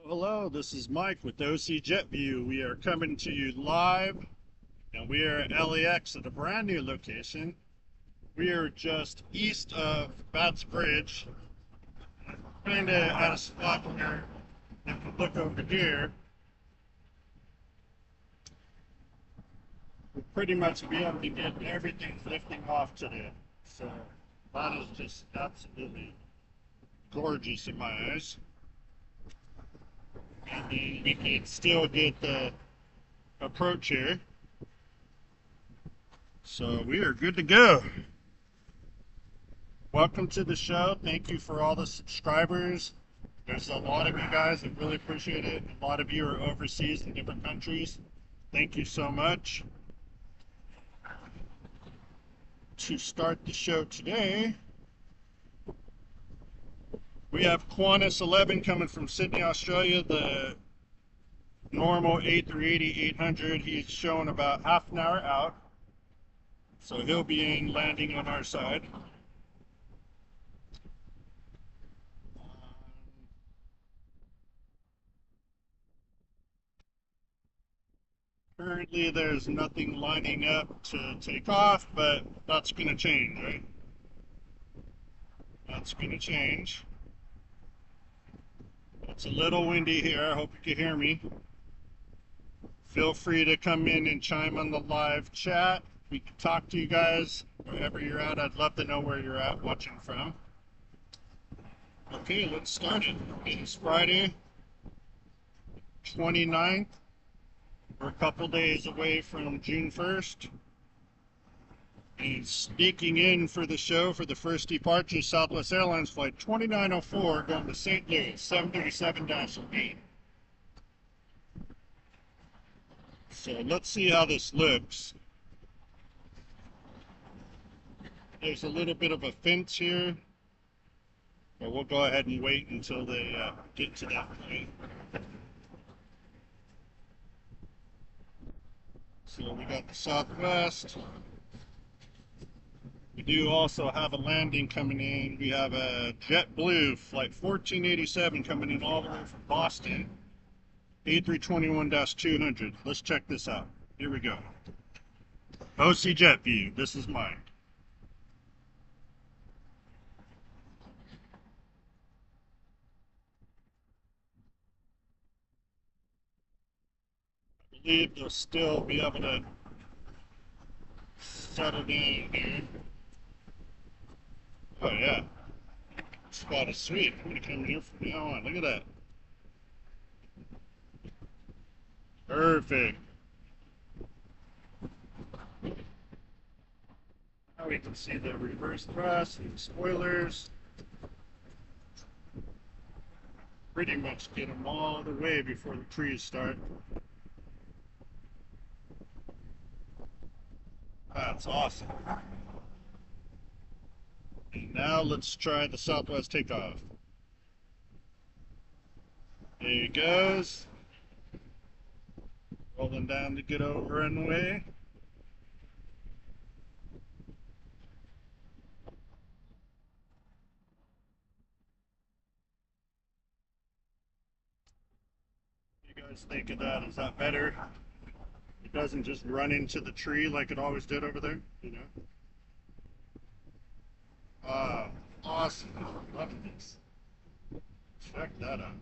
Hello, this is Mike with OCjetview. We are coming to you live, and we are at LAX at a brand new location. We are just east of Bats Bridge, kind of at a spot where, if you look over here, we'll pretty much be able to get everything lifting off today. So that is just absolutely gorgeous in my eyes. And then we can still get the approach here. So we are good to go. Welcome to the show. Thank you for all the subscribers. There's a lot of you guys that really appreciate it. A lot of you are overseas in different countries. Thank you so much. To start the show today, we have Qantas 11 coming from Sydney, Australia. The normal A380-800. He's showing about half an hour out. So he'll be in landing on our side. Currently, there's nothing lining up to take off, but that's going to change, right? That's going to change. It's a little windy here. I hope you can hear me. Feel free to come in and chime on the live chat. We can talk to you guys wherever you're at. I'd love to know where you're at watching from. Okay, let's start it. It's Friday, 29th. We're a couple days away from June 1st. And sneaking in for the show for the first departure, Southwest Airlines flight 2904 going to St. Louis, 737-8. So let's see how this looks. There's a little bit of a fence here, but we'll go ahead and wait until they get to that point. So we got the Southwest. We do also have a landing coming in. We have a JetBlue flight 1487 coming in all the way from Boston, A321-200. Let's check this out. Here we go. OCjetview. This is mine. I believe they'll still be able to settle down here. Oh yeah, spot is sweet. I'm gonna come here from now on. Look at that. Perfect. Now we can see the reverse thrust and the spoilers. Pretty much get them all the way before the trees start. That's awesome. And now let's try the Southwest takeoff. There he goes. Rolling down the good old runway. What do you guys think of that? Is that better? It doesn't just run into the tree like it always did over there, you know? Awesome. Love this. Check that out.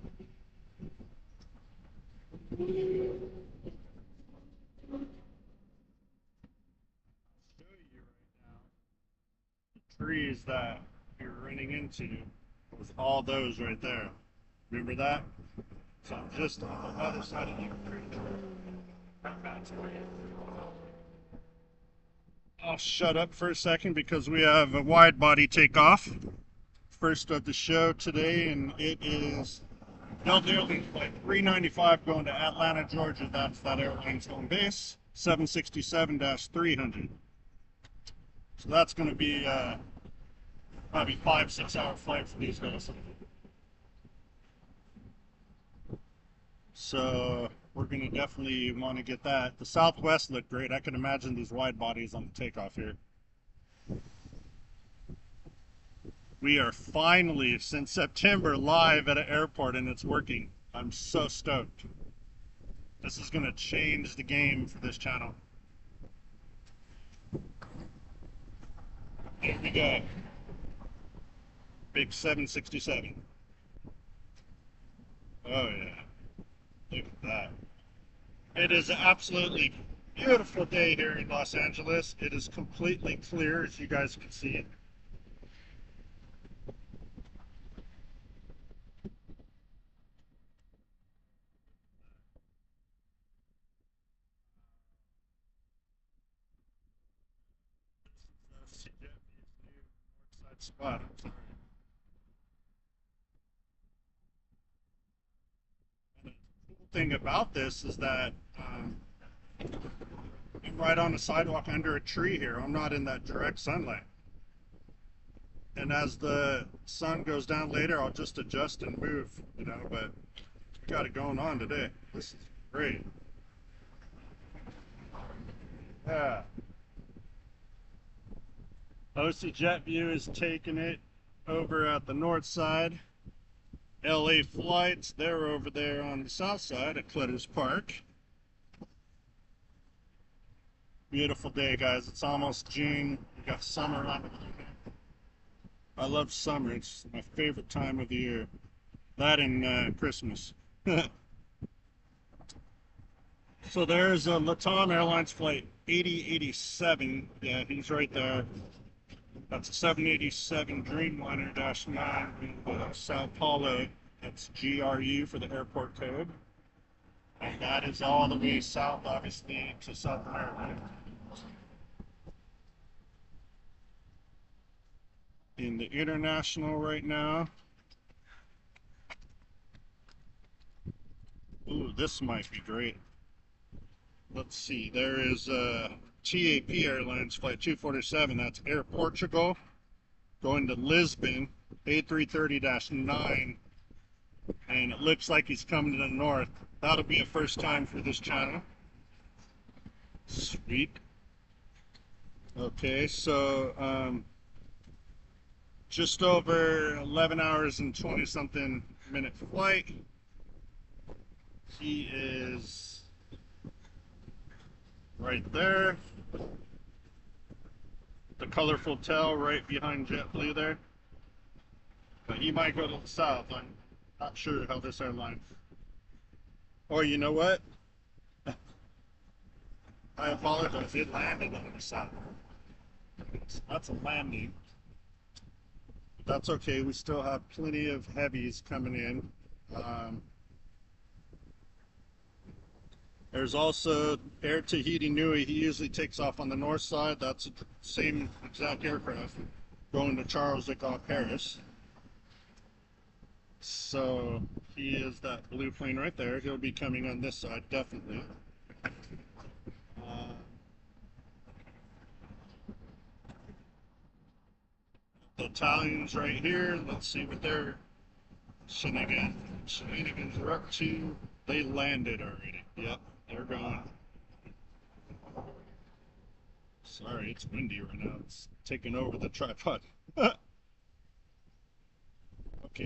Show you right now the trees that you're running into with all those right there. Remember that? So I'm just on the other side of the tree. I'll shut up for a second because we have a wide body takeoff. First of the show today, and it is Delta Airlines flight 395 going to Atlanta, Georgia. That's that airline's home base, 767-300. So that's going to be probably 5-6 hour flight for these guys. So we're going to definitely want to get that. The Southwest looked great. I can imagine these wide bodies on the takeoff here. We are finally, since September, live at an airport, and it's working. I'm so stoked. This is gonna change the game for this channel. Here we go. Big 767. Oh yeah, look at that. It is an absolutely beautiful day here in Los Angeles. It is completely clear, as you guys can see. This is OCjetview new north side spot. I'm sorry. And the cool thing about this is that I'm right on the sidewalk under a tree here. I'm not in that direct sunlight. And as the sun goes down later, I'll just adjust and move, you know, but we got it going on today. This is great. Yeah. OCjetview is taking it over at the north side. LA flights, they're over there on the south side at Clutter's Park. Beautiful day, guys. It's almost June. We got summer on the corner. I love summer. It's my favorite time of the year. That and Christmas. So there's a Latam Airlines flight 8087. Yeah, he's right there. That's a 787 Dreamliner-9 with Sao Paulo. That's GRU for the airport code. And that is all the way south, obviously, to South America. In the international right now. Ooh, this might be great. Let's see, there is a TAP Airlines flight 247, that's Air Portugal, going to Lisbon, A330-9, and it looks like he's coming to the north. That'll be a first time for this channel. Sweet. Okay, so just over 11 hours and 20 something minute flight. He is right there. The colorful tail right behind JetBlue there. But he might go to the south. I'm not sure how this airline. Or you know what? I apologize. It landed on the south. That's a landing. But that's okay. We still have plenty of heavies coming in. There's also Air Tahiti Nui. He usually takes off on the north side. That's the same exact aircraft going to Charles de Gaulle, Paris. So he is that blue plane right there. He'll be coming on this side, definitely. The Italians right here. Let's see what their shenanigans are up to. They landed already. Yep. They're gone. Sorry, it's windy right now. It's taking over the tripod. Okay,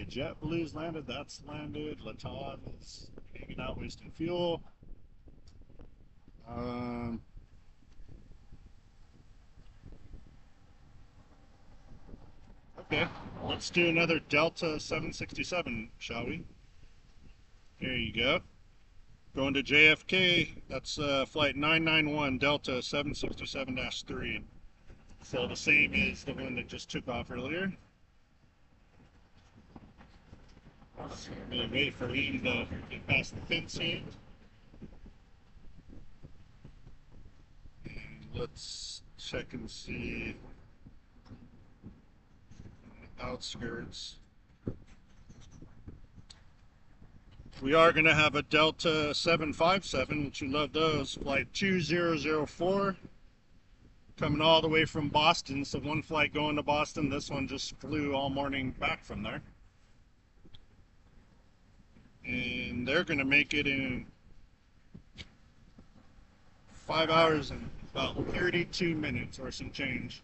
JetBlue's landed. That's landed. Latam is hanging out wasting fuel. Okay, let's do another Delta 767, shall we? There you go. Going to JFK, that's flight 991 Delta 767-3. So the same as the one that just took off earlier. I'm gonna wait for him to get past the fence here. And let's check and see outskirts. We are going to have a Delta 757, which you love those, flight 2004, coming all the way from Boston. So one flight going to Boston, this one just flew all morning back from there. And they're going to make it in 5 hours and about 32 minutes or some change.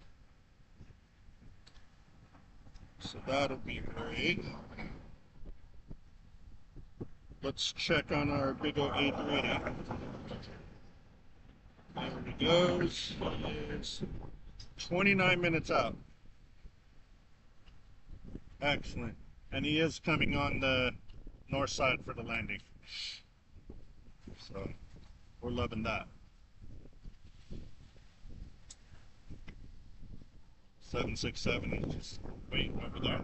So that'll be great. Let's check on our big old A380. There he goes. He is 29 minutes out. Excellent. And he is coming on the north side for the landing. So we're loving that. 767 is just waiting over there.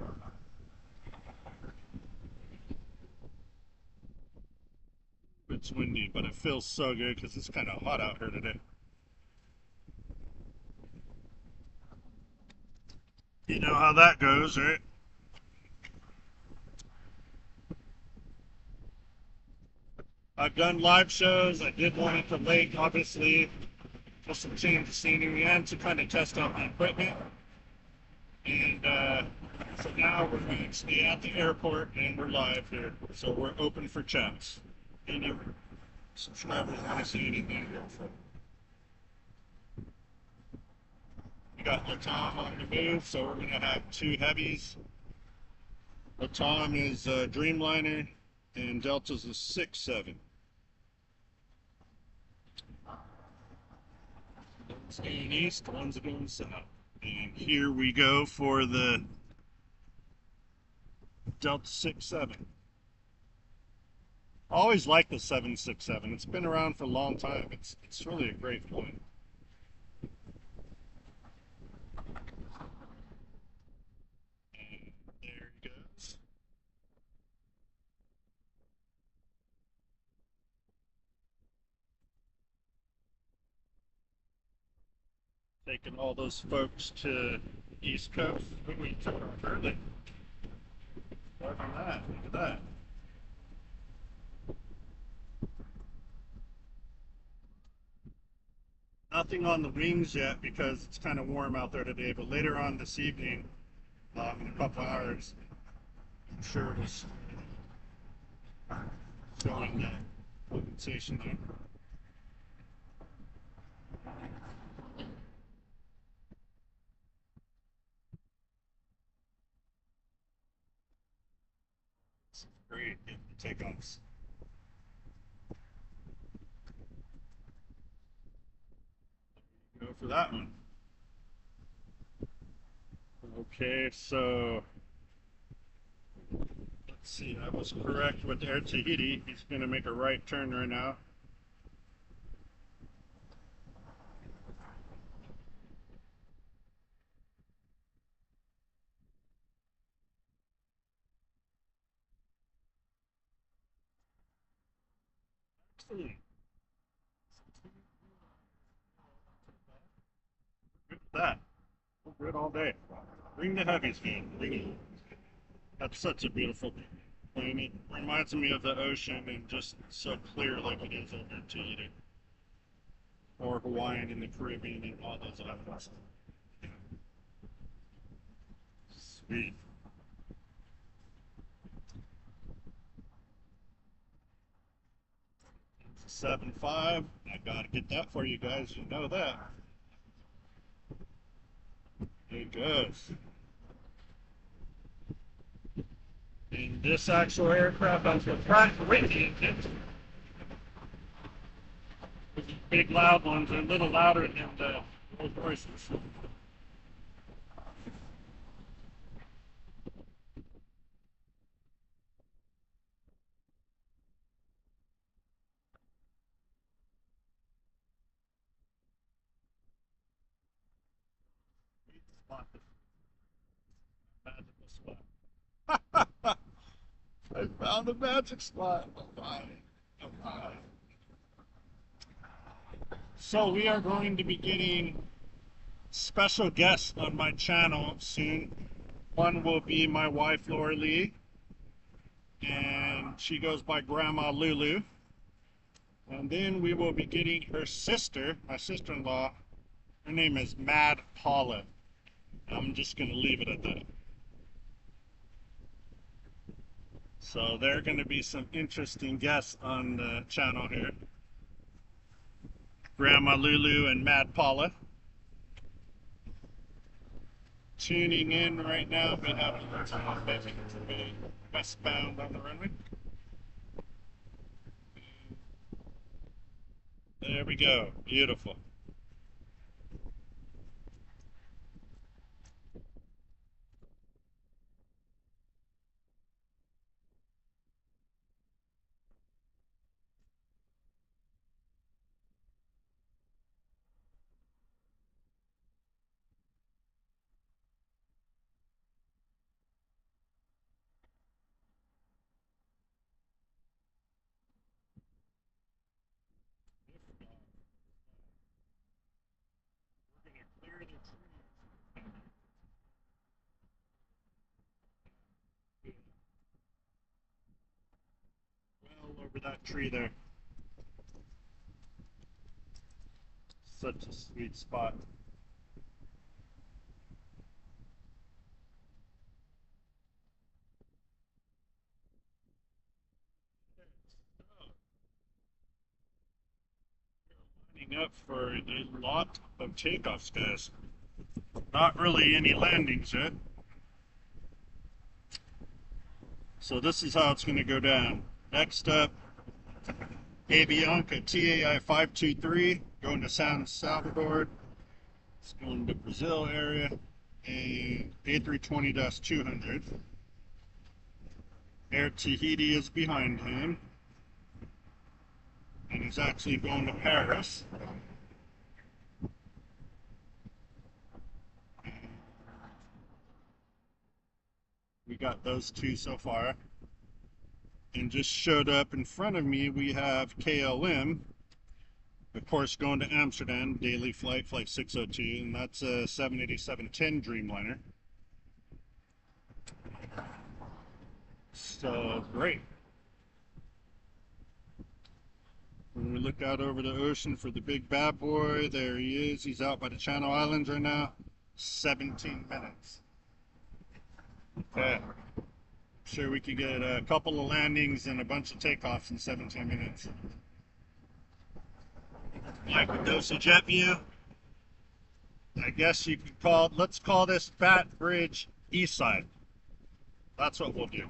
It's windy, but it feels so good because it's kind of hot out here today. You know how that goes, right? I've done live shows. I did one at the lake, obviously, just to change the scenery and to kind of test out the equipment. And so now we're actually at the airport and we're live here. So we're open for chats. Any subscribers want to see anything? We got Latam on the move, so we're going to have two heavies. Latam is a Dreamliner and Delta's a 6-7. One's going east, one's going south. And here we go for the Delta 6-7. I always liked the 767. It's been around for a long time. It's really a great plane. And there he goes. Taking all those folks to East Coast. We took them early. Look at that. Look at that. Nothing on the wings yet because it's kind of warm out there today, but later on this evening, in a couple hours, I'm sure it's showing that compensation there. It's great getting the takeoffs. Go for that one. Okay, so let's see. I was correct with Air Tahiti. He's going to make a right turn right now. Excellent. Good with that. We're good all day. Bring the heavies, man. Bring it. That's such a beautiful plane. It reminds me of the ocean and just so clear like it is over in Tahiti. Or Hawaiian in the Caribbean and all those islands. Sweet. 7.5. I gotta get that for you guys. You know that. There it goes. And this actual aircraft has a Pratt & Whitney engine. The big loud ones are a little louder than the Rolls Royces. Magical spot. I found a magic spot. So we are going to be getting special guests on my channel soon. One will be my wife, Laura Lee, and she goes by Grandma Lulu. And then we will be getting her sister, my sister-in-law. Her name is Mad Paula. I'm just going to leave it at that. So there are going to be some interesting guests on the channel here. Grandma Lulu and Mad Paula. Tuning in right now, we have westbound on the runway. There we go. Beautiful. We're gonna clear the trees well over that tree there. Such a sweet spot. Lining up for a lot of takeoffs, guys. Not really any landings yet. So this is how it's going to go down. Next up, Avianca TAI 523 going to San Salvador. It's going to Brazil area. And A320-200. Air Tahiti is behind him. And he's actually going to Paris. We got those two so far. And just showed up in front of me, we have KLM, of course, going to Amsterdam, daily flight 602, and that's a 787-10 Dreamliner. So, great. When we look out over the ocean for the big bad boy, there he is. He's out by the Channel Islands right now. 17 minutes. Okay. Sure we could get a couple of landings and a bunch of takeoffs in 17 minutes. Like with OCjetview, I guess you could call, let's call this Bat Bridge East Side. That's what we'll do.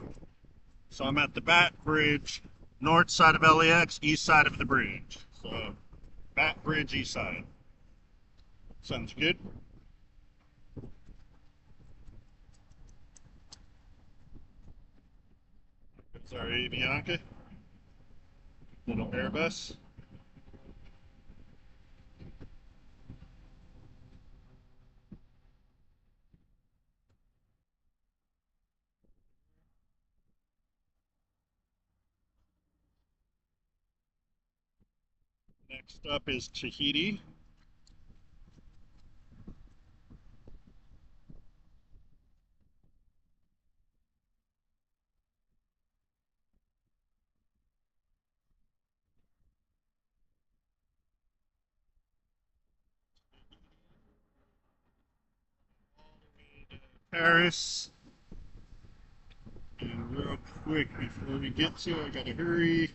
So I'm at the Bat Bridge, north side of LAX, east side of the bridge. So Bat Bridge East Side. Sounds good? There's our Avianca, little Airbus. Next up is Tahiti. Paris. And real quick before we get to it, I gotta hurry.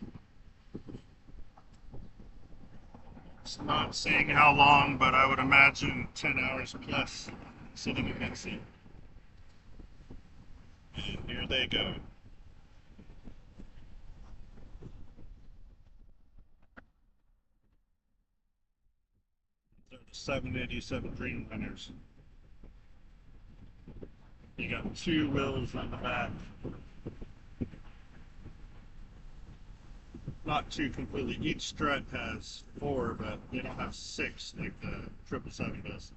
It's not saying how long, but I would imagine 10 hours plus sitting in that seat. And here they go. They're the 787 Dreamliners. You got two wheels on the back. Not two completely. Each strut has four, but they don't have six like the 777 does.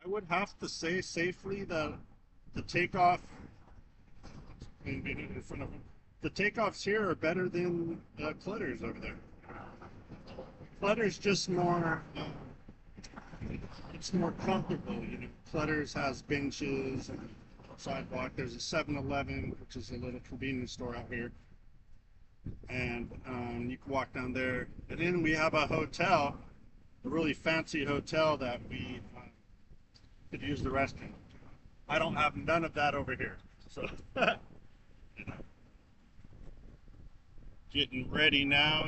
I would have to say safely that the takeoff, in front of them, the takeoffs here are better than Clutter's over there. Clutter's just more, it's more comfortable. You know, Clutter's has benches and sidewalk. There's a 7-Eleven, which is a little convenience store out here, and you can walk down there. And then we have a hotel, a really fancy hotel that we could use the restroom. I don't have none of that over here, so. You know. Getting ready now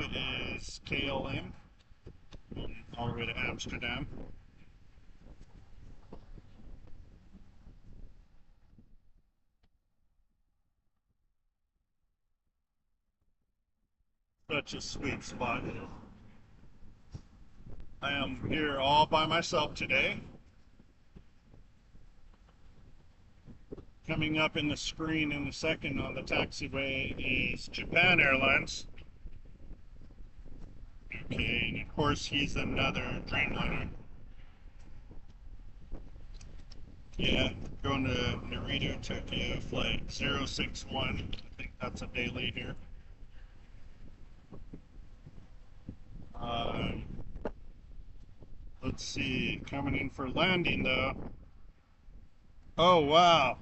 is KLM. all the way to Amsterdam. Such a sweet spot. I am here all by myself today. Coming up in the screen in a second on the taxiway is Japan Airlines. Okay, and of course he's another Dreamliner. Yeah, going to Narita, Tokyo, flight 061. I think that's a daily here. Um, let's see, coming in for landing though. Oh wow,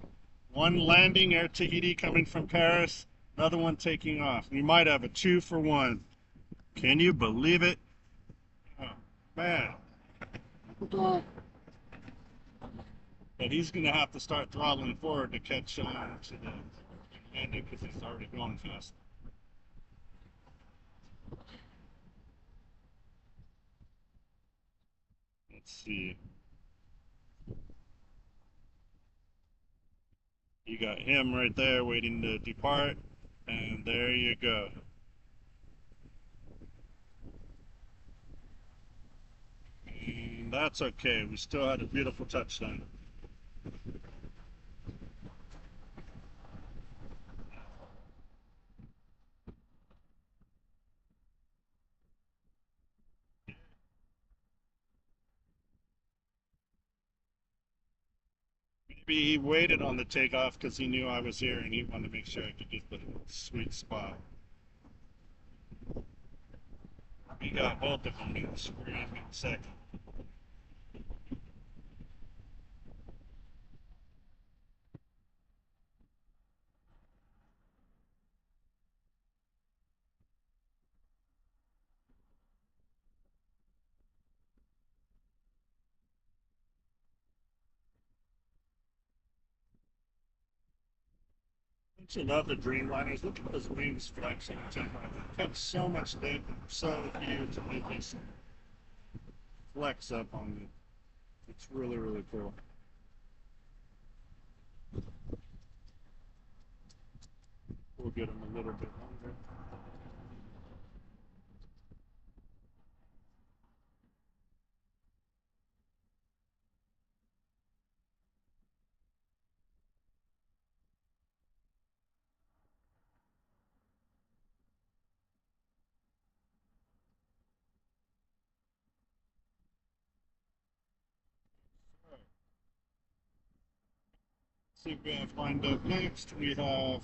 one landing Air Tahiti coming from Paris, another one taking off. We might have a 2-for-1. Can you believe it? Oh man. But he's gonna have to start throttling forward to catch on to the landing because he's already going fast. Let's see. You got him right there waiting to depart, and there you go. And that's okay. We still had a beautiful touchdown. Maybe he waited on the takeoff because he knew I was here and he wanted to make sure I could get the sweet spot. We got both of them in the screen in a second. Don't you love the Dreamliners? Look at those wings flexing. They have so much lift, so huge, and they just flex up on me. It's really, really cool. We'll get them a little bit longer. See what we have lined up next. We have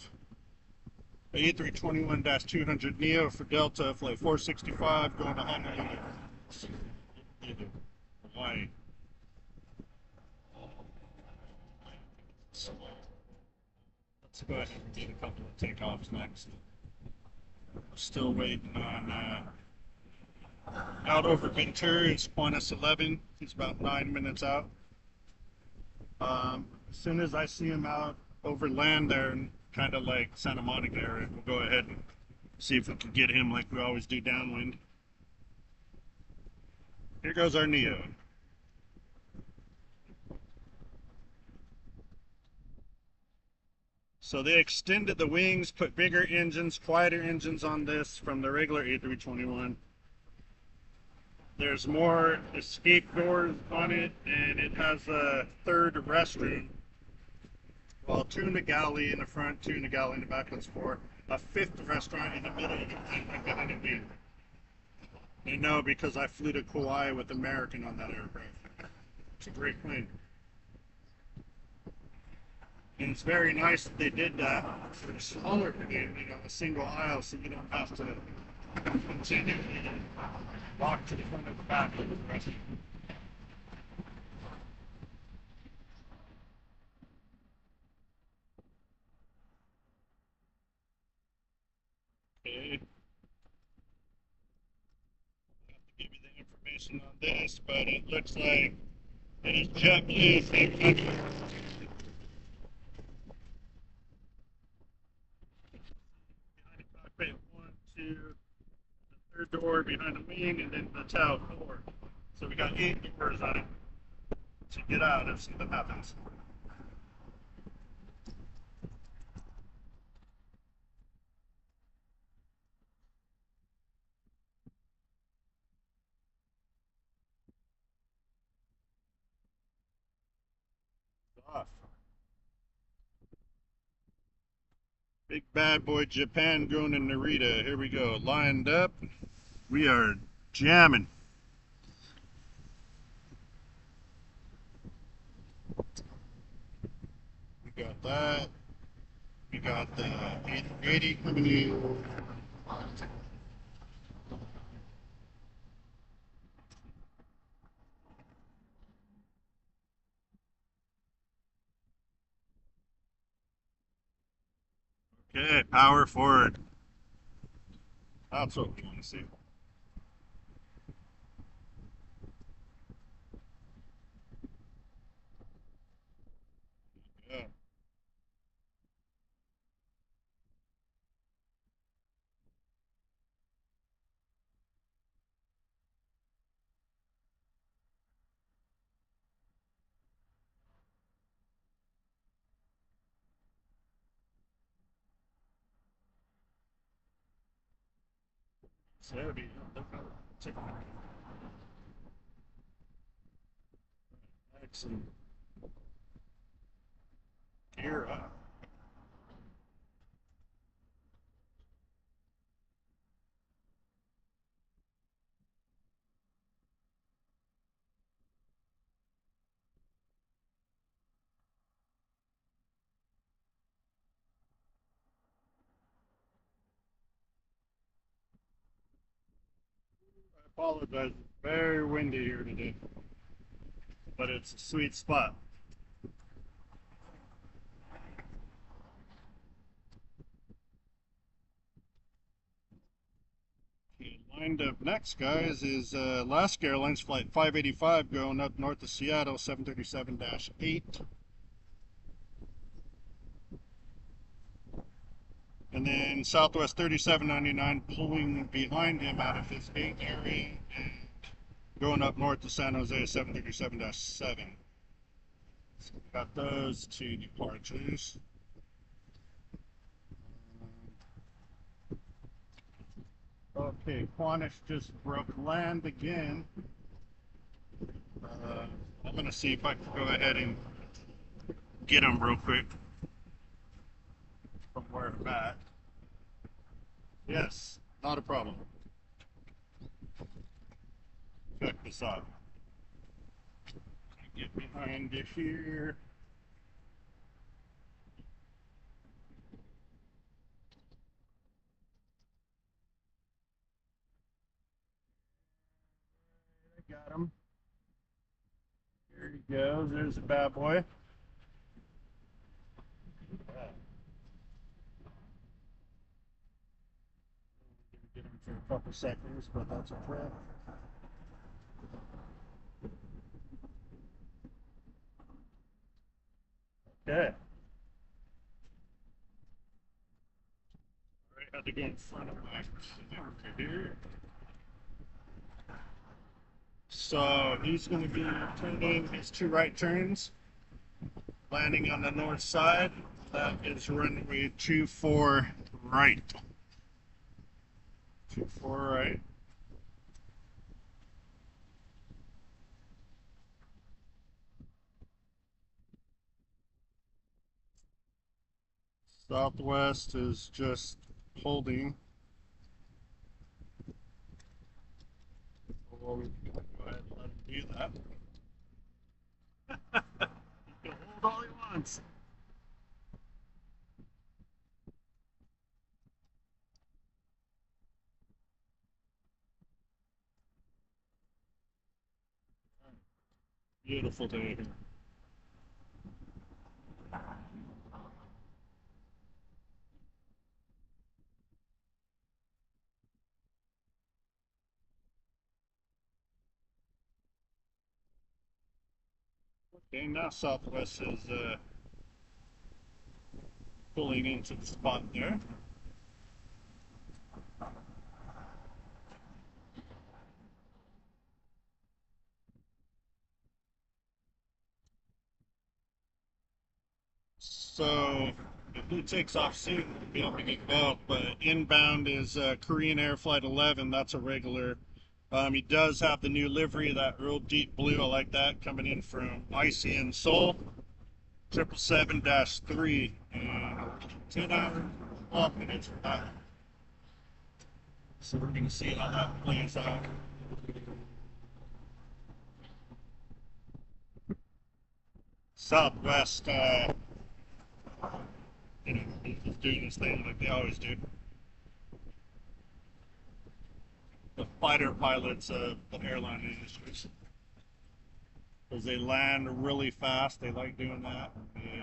A321-200 Neo for Delta, flight 465, going to Honolulu, Hawaii. Let's go ahead and get a couple of takeoffs next. We're still waiting on out over Ventura. It's Qantas 11. He's about 9 minutes out. As soon as I see him out over land there and kind of like Santa Monica area, we'll go ahead and see if we can get him like we always do downwind. Here goes our Neo. So they extended the wings, put bigger engines, quieter engines on this from the regular A321. There's more escape doors on it, and it has a third restroom. Well, two in the galley in the front, two in the galley in the back. That's four. A fifth restaurant in the middle behind the wheel. I know because I flew to Kauai with American on that aircraft. It's a great plane. And it's very nice that they did that for the smaller plane, a single aisle, so you don't have to continue to walk to the front of the back of the restaurant. Okay. I have to give you the information on this, but it looks like it is JetBlue, same country. Behind the cockpit, one, two, the third door behind the wing, and then the tail door. So we got 8 doors on it to get out if something happens. Off. Big bad boy Japan going in Narita. Here we go. Lined up. We are jamming. We got that. We got the 880 coming in. Okay, power forward. That's what we want to see. Yeah. So that'd be excellent. Gear up. I apologize. It's very windy here today, but it's a sweet spot. Okay, lined up next, guys, is Alaska Airlines Flight 585 going up north of Seattle, 737-8. And then Southwest 3799 pulling behind him out of his gate area and going up north to San Jose, 737-7. So we got those two departures. Okay, Quanish just broke land again. I'm going to see if I can go ahead and get him real quick from where I'm at. Yes, not a problem. Check this out. Get behind it here. I got him. Here he goes. There's a bad boy. Get him for a couple seconds, but that's a threat. Okay. All right, had to go in front of my here. So he's going to be turning his 2 right turns, landing on the north side. That is runway 24 right. 24 right. Southwest is just holding. Well, we can go ahead and let him do that. He can hold all he wants. Beautiful day here. Okay, now Southwest is pulling into the spot there. So if he takes off soon, we'll be able to get both. But inbound is Korean Air Flight 11. That's a regular. He does have the new livery, that real deep blue. I like that, coming in from Icy and Seoul. 777-3 and 10 hours, 12 minutes from that. So we're going to see how that plays out. Southwest, is doing this thing like they always do. The fighter pilots of the airline industries, because they land really fast. They like doing that. They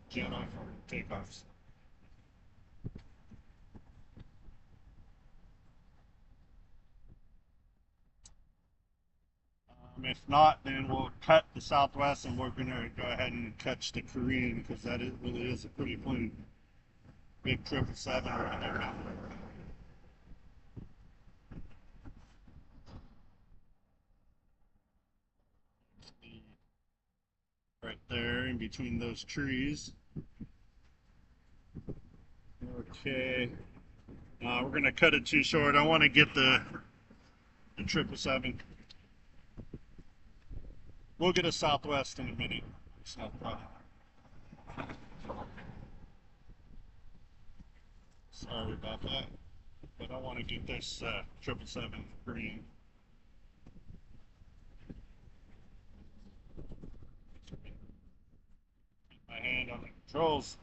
jet off for takeoffs. If not, then we'll cut the Southwest and we're going to go ahead and catch the Korean, because that really is a pretty plane. Big 777 right there. Right there in between those trees. Okay. We're going to cut it too short. I want to get the 777. We'll get a Southwest in a minute. It's no problem. Sorry about that. But I want to get this 777 green. My hand on the controls.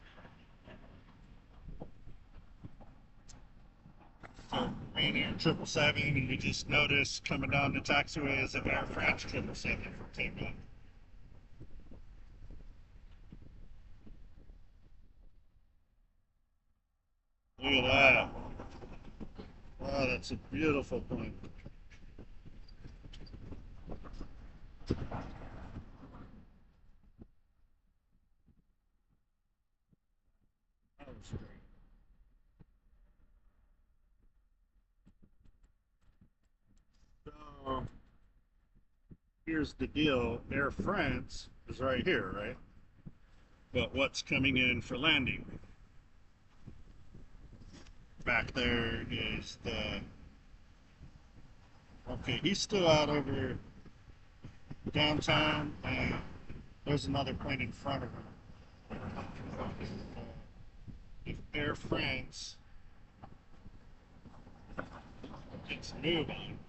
So green Air 777, and we just noticed coming down the taxiway is an Air France 777 for takeoff. Look at that. Wow, that's a beautiful plane. That was great. So here's the deal. Air France is right here, right? But what's coming in for landing? Back there is the... Okay, he's still out over downtown, and there's another plane in front of him. If Air France gets moving,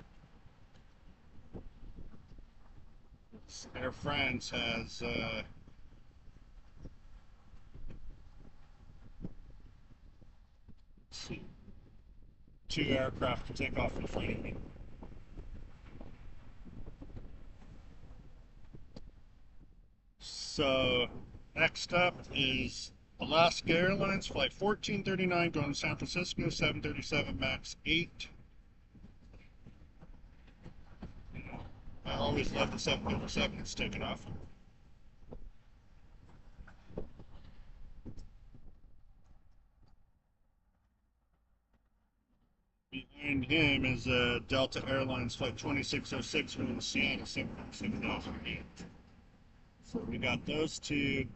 Air France has let's see, 2 aircraft to take off in front of me. So next up is Alaska Airlines Flight 1439 going to San Francisco, 737 MAX 8. I always love the 737 it's taken off. Behind him is Delta Airlines Flight 2606 from Seattle, 737. So we got those two,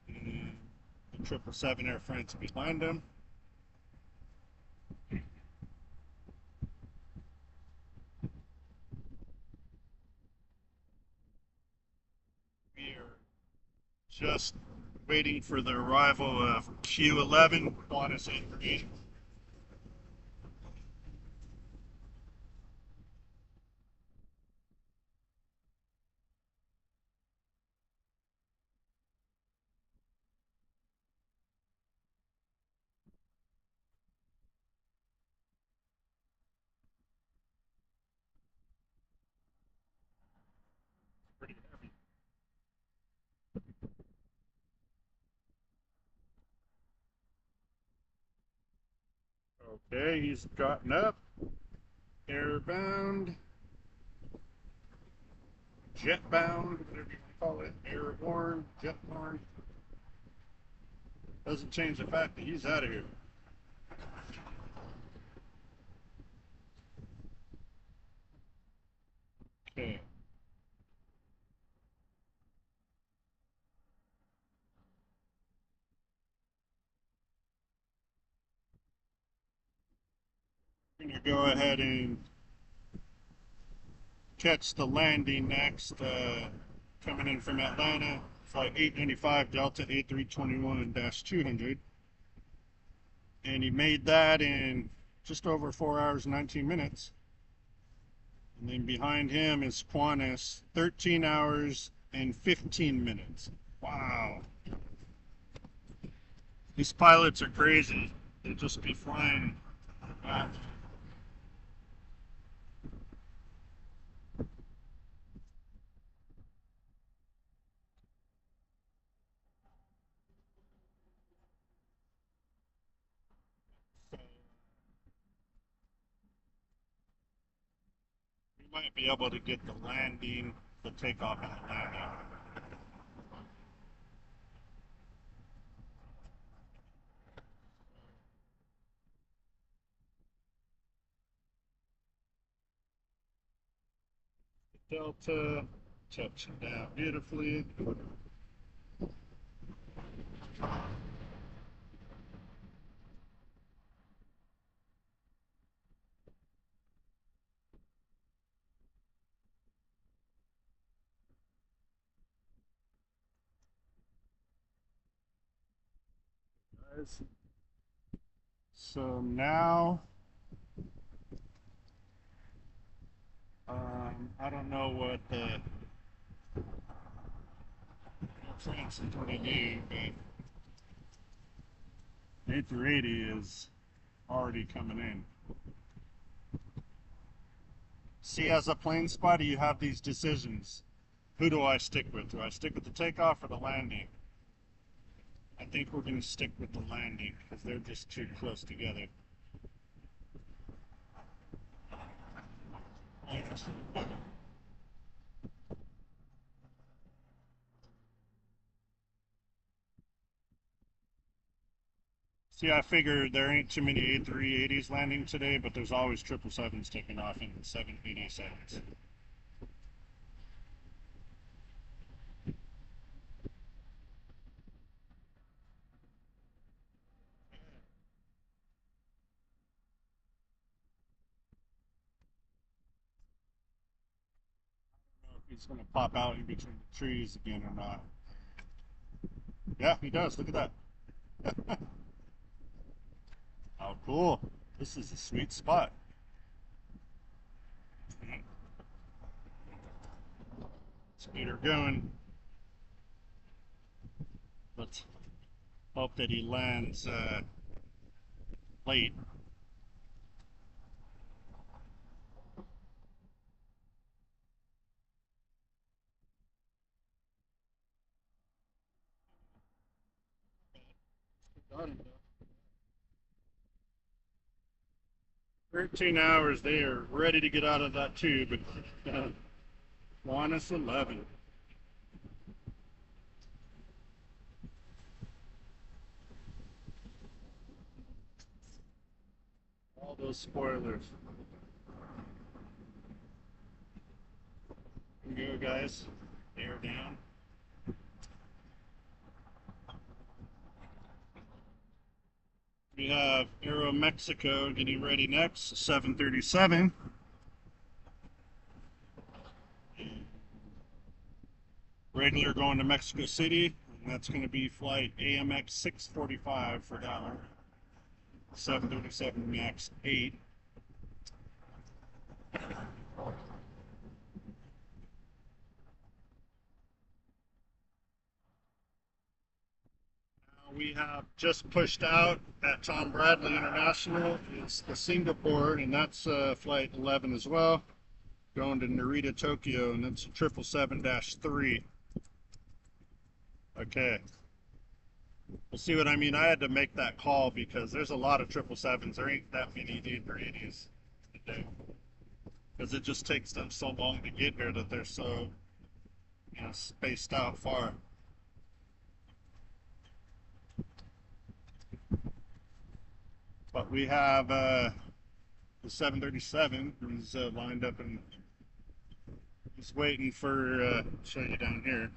and the 777 Air France behind them. We are just waiting for the arrival of Q11, Qantas 838. Pretty heavy. Okay, he's gotten up. Airbound, jetbound, whatever you want to call it, airborne, jetborne. Doesn't change the fact that he's out of here. Okay. We're gonna go ahead and catch the landing next, coming in from Atlanta, flight 895 Delta A321-200. And he made that in just over 4 hours, 19 minutes. And then behind him is Qantas, 13 hours and 15 minutes. Wow. These pilots are crazy. They just be flying. Wow. We might be able to get the landing, the takeoff and the landing. Delta, touching down beautifully. Guys. So now, I don't know what the transit going to do, but A380 is already coming in. See, as a plane spotter, you have these decisions. Who do I stick with? Do I stick with the takeoff or the landing? I think we're going to stick with the landing because they're just too close together. See, I figured there ain't too many A380s landing today, but there's always 777s taking off and 787s. He's going to pop out in between the trees again or not. Yeah, he does. Look at that. Oh, cool. This is a sweet spot. Let's get her going. Let's hope that he lands late. Got him, 13 hours, they are ready to get out of that tube. Minus 11. All those spoilers. Here we go, guys. Air down. We have Aero Mexico getting ready next, 737. Regular going to Mexico City, and that's going to be flight AMX 645 for that one. 737 MAX 8. We have just pushed out at Tom Bradley International. It's the Singapore, and that's flight 11 as well. Going to Narita, Tokyo, and that's 777-3. Okay. We'll see what I mean. I had to make that call because there's a lot of 777s. There ain't that many A380s today. Because it just takes them so long to get here that they're so, spaced out far. But we have the 737 who's lined up and he's waiting for, show you down here.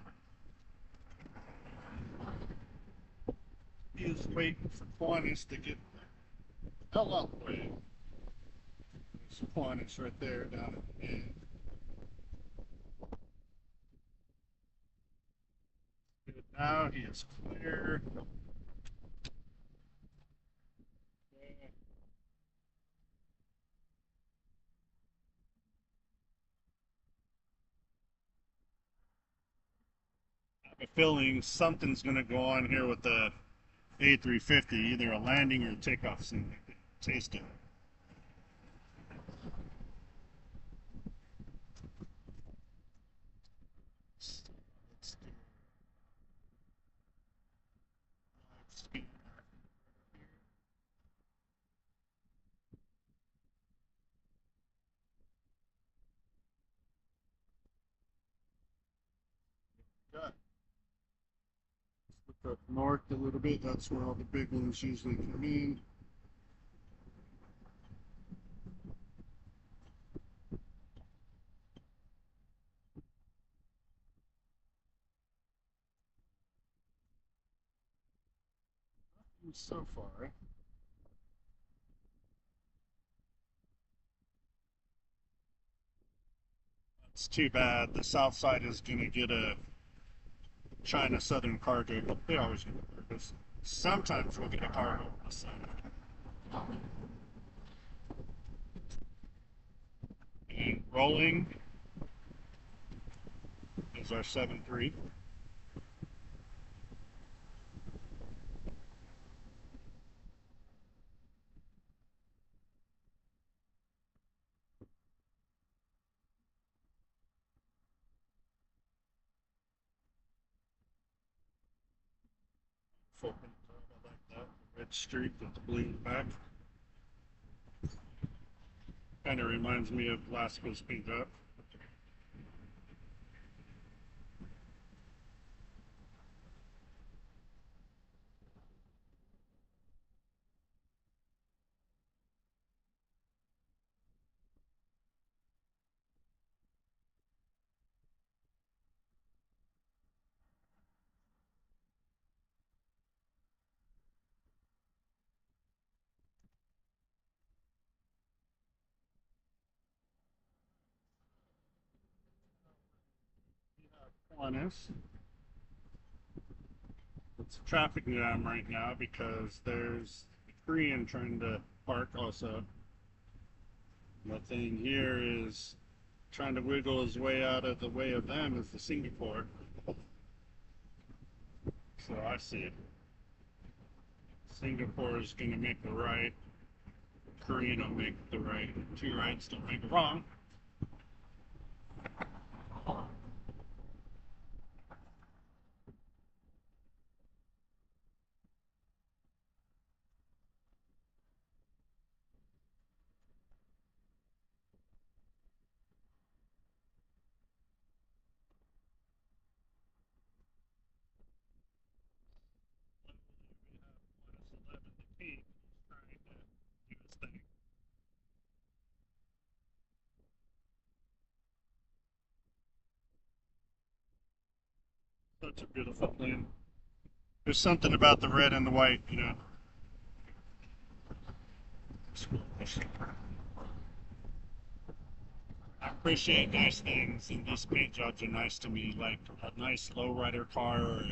He is waiting for Qantas to get the hell out of the way. Qantas right there down at the end. Good now, he is clear. I have a feeling something's going to go on here with the A350, either a landing or a takeoff soon. I can taste it. Let's do live scan. Got look up north a little bit. That's where all the big ones usually come in. So far, it's too bad. The south side is going to get a China Southern cargo. They always get a cargo. Sometimes we'll get a cargo on the side. And rolling is our 7-3. Full paint job, I like that. The red streak with the blue in the back. Kind of reminds me of Glasgow's paint job. Honest. It's a traffic jam right now because there's a Korean trying to park also. The thing here is trying to wiggle his way out of the way of them is the Singapore. So I see it. Singapore is going to make the right. Korean will make the right. Two rights don't make a wrong. We have -11 to peak. He's trying to do his thing. Such a beautiful plane. There's something about the red and the white, you know. I appreciate nice things, and these paint jobs are nice to me, like a nice lowrider car or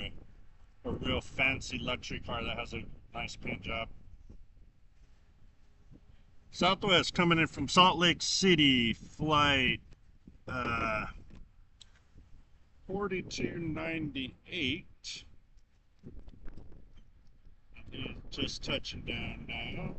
a real fancy luxury car that has a nice paint job. Southwest coming in from Salt Lake City, flight 4298. Just touching down now.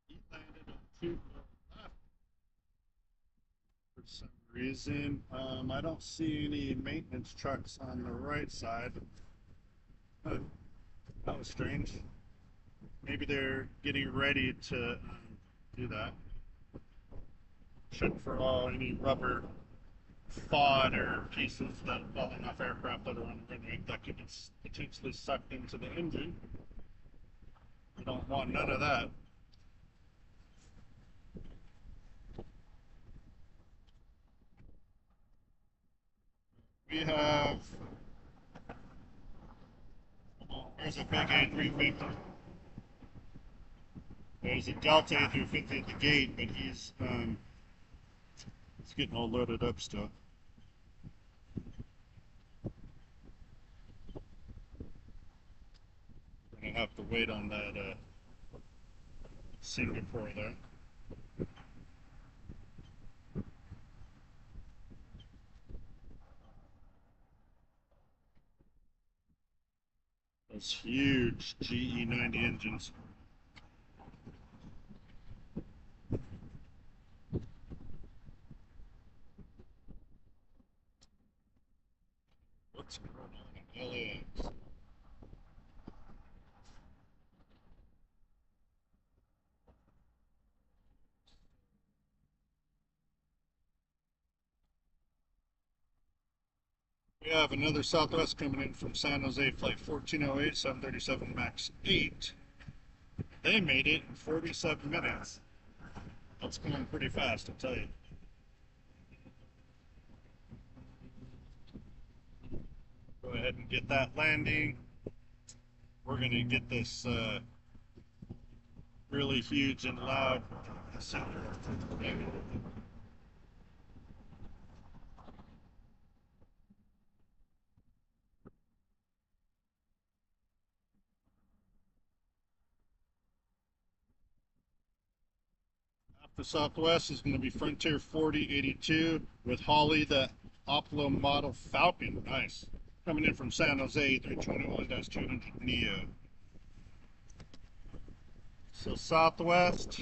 He landed on two left for some reason. I don't see any maintenance trucks on the right side. Huh, that was strange. Maybe they're getting ready to do that. Check for all any rubber fodder pieces that falling off aircraft that are on the runway that could get potentially sucked into the engine. We don't want none of that. We have, here's a big A350. There's a Delta A350 at the gate, but he's getting all loaded up still. We're gonna have to wait on that Singapore there. Those huge GE90 engines. What's going on in LAX? We have another Southwest coming in from San Jose, flight 1408, 737 MAX 8. They made it in 47 minutes. That's going pretty fast, I'll tell you. Go ahead and get that landing. We're going to get this really huge and loud center. The Southwest is going to be Frontier 4082 with Holly, the Oplo model Falcon. Nice. Coming in from San Jose, 321-200 Neo. So Southwest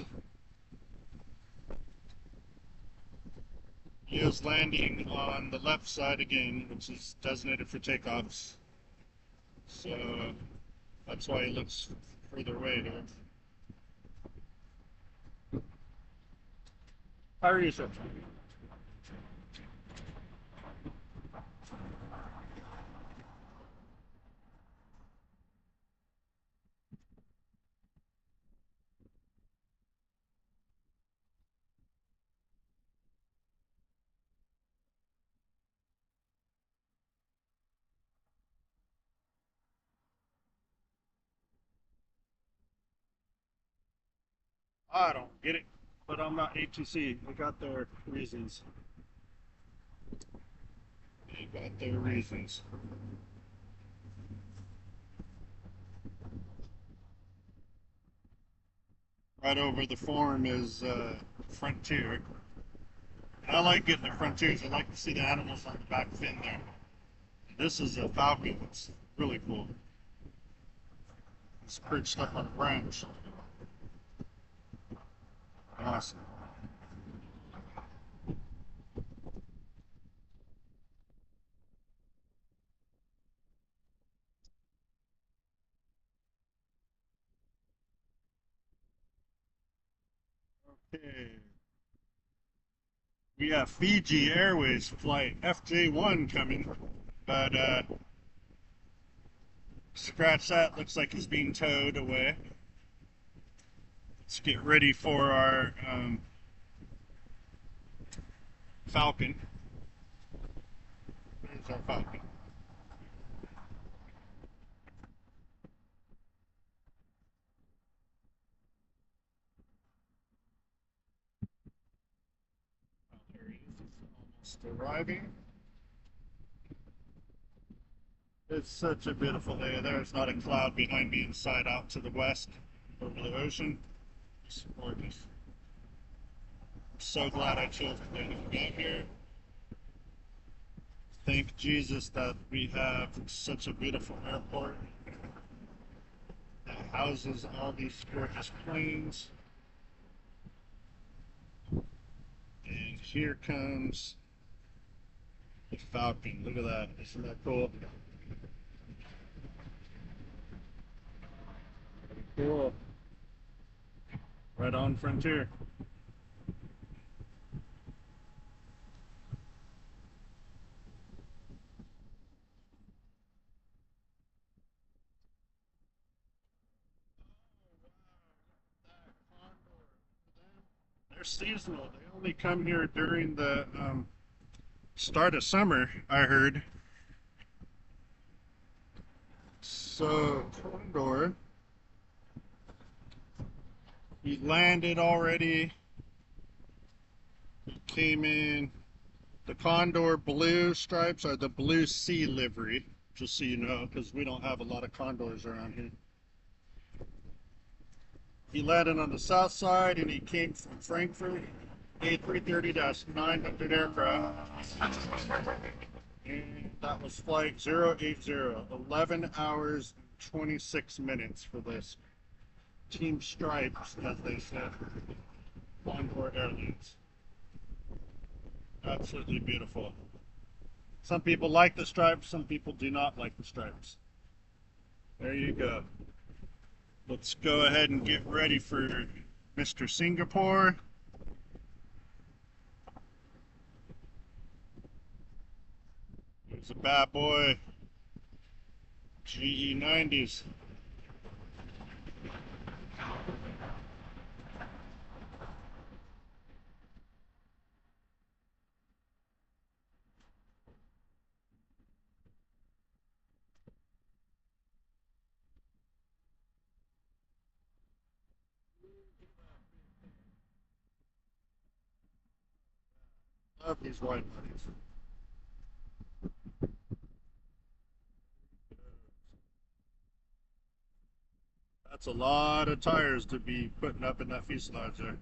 is landing on the left side again, which is designated for takeoffs. So that's why he looks further away here. How are you, sir? I don't get it, but I'm not ATC. They got their reasons. They got their reasons. Right over the form is Frontier. And I like getting the Frontiers. I like to see the animals on the back fin there. This is a Falcon. It's really cool. It's perched up on a branch. Awesome. Okay. We have Fiji Airways flight FJ1 coming, but scratch that. Looks like he's being towed away. Let's get ready for our Falcon. There's our Falcon. Oh, there he is. He's almost arriving. It's such a beautiful day. There's not a cloud behind me inside out to the west over the ocean. It's gorgeous. I'm so glad I chose to come out here. Thank Jesus that we have such a beautiful airport that houses all these gorgeous planes. And here comes the Falcon. Look at that. Isn't that cool? Cool. Right on Frontier. They're seasonal. They only come here during the start of summer, I heard. So, Condor, he landed already. He came in. The Condor blue stripes are the blue sea livery, just so you know, because we don't have a lot of Condors around here. He landed on the south side and he came from Frankfurt, A330-900 aircraft. And that was flight 080, 11 hours and 26 minutes for this Team Stripes, as they said, Condor Airlines. Absolutely beautiful. Some people like the stripes, some people do not like the stripes. There you go. Let's go ahead and get ready for Mr. Singapore. Here's a bad boy. GE90s. Love these wide bodies. That's a lot of tires to be putting up in that fuselage there.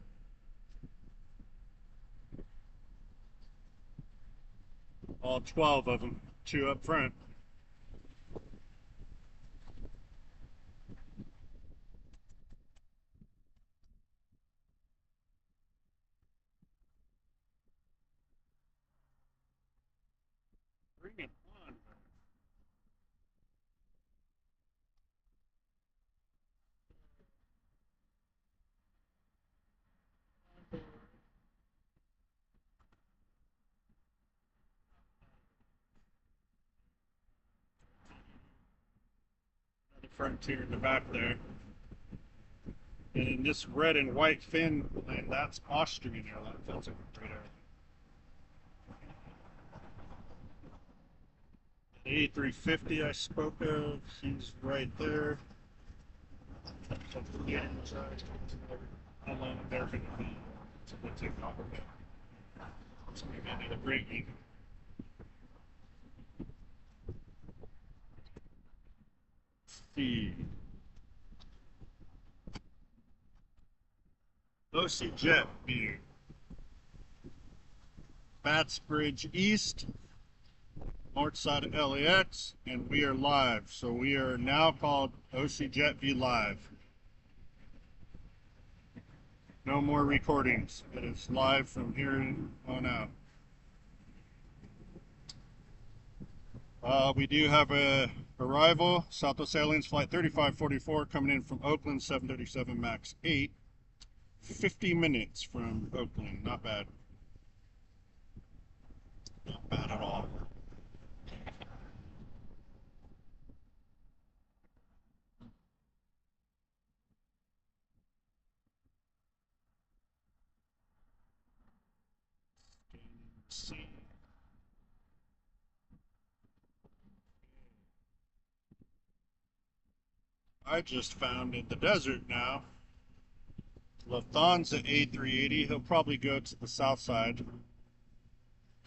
All 12 of them, 2 up front. Bring it on. Another Frontier in the back there. And in this red and white fin lane, that's Austrian Airlines. That's a great airline. The A350 I spoke of, he's right there. So how long they're going to be to the technology. It's going to be another great week. The OCjetview, Bridge East, north side of LAX, and we are live. So we are now called OCjetview Live. No more recordings. It is live from here on out. We do have a arrival, Southwest Airlines flight 3544 coming in from Oakland, 737 MAX 8. 50 minutes from Oakland, not bad. Not bad at all. I just found in the desert now, Lufthansa A380. He'll probably go to the south side.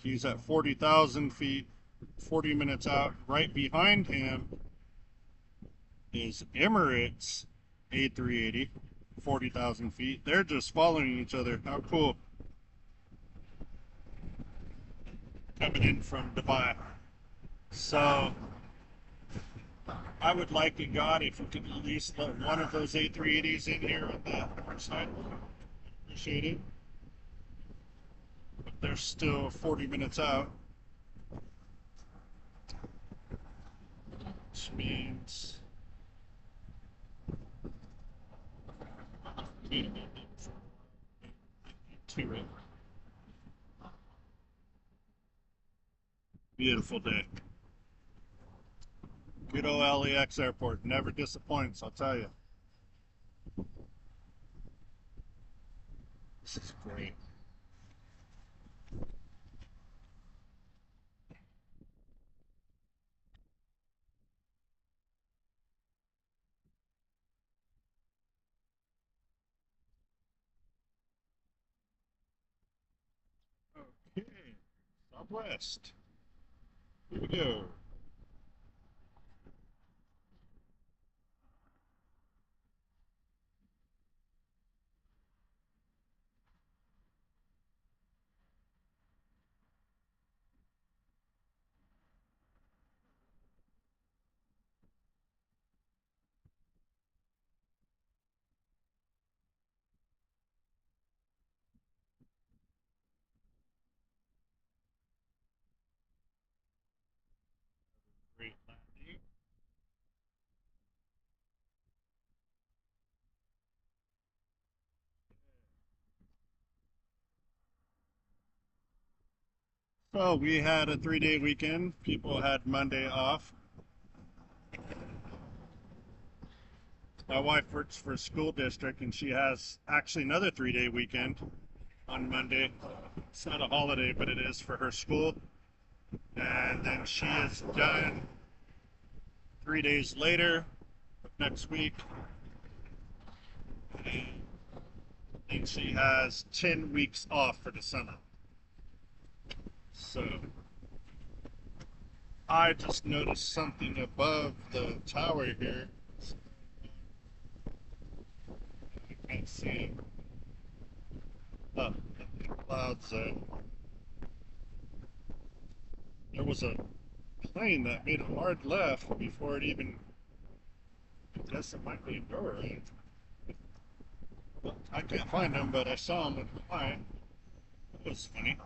He's at 40,000 feet, 40 minutes out. Right behind him is Emirates A380, 40,000 feet. They're just following each other. How cool. Coming in from Dubai. So I would like to God if you could at least let one of those A380s in here on the north side. Appreciate it. But they're still 40 minutes out. Which means to it. Beautiful day. Good old LAX airport. Never disappoints, I'll tell you. This is great. Okay, Southwest. Here we go. Great landing. So we had a 3-day weekend. People had Monday off. My wife works for a school district and she has actually another 3-day weekend on Monday. It's not a holiday, but it is for her school. And then she is done 3 days later next week. And then she has 10 weeks off for the summer. So I just noticed something above the tower here. I can't see it. Oh, the clouds. There was a plane that made a hard left before it even. I guess it might be a door. I can't find them, but I saw them flying. That was funny.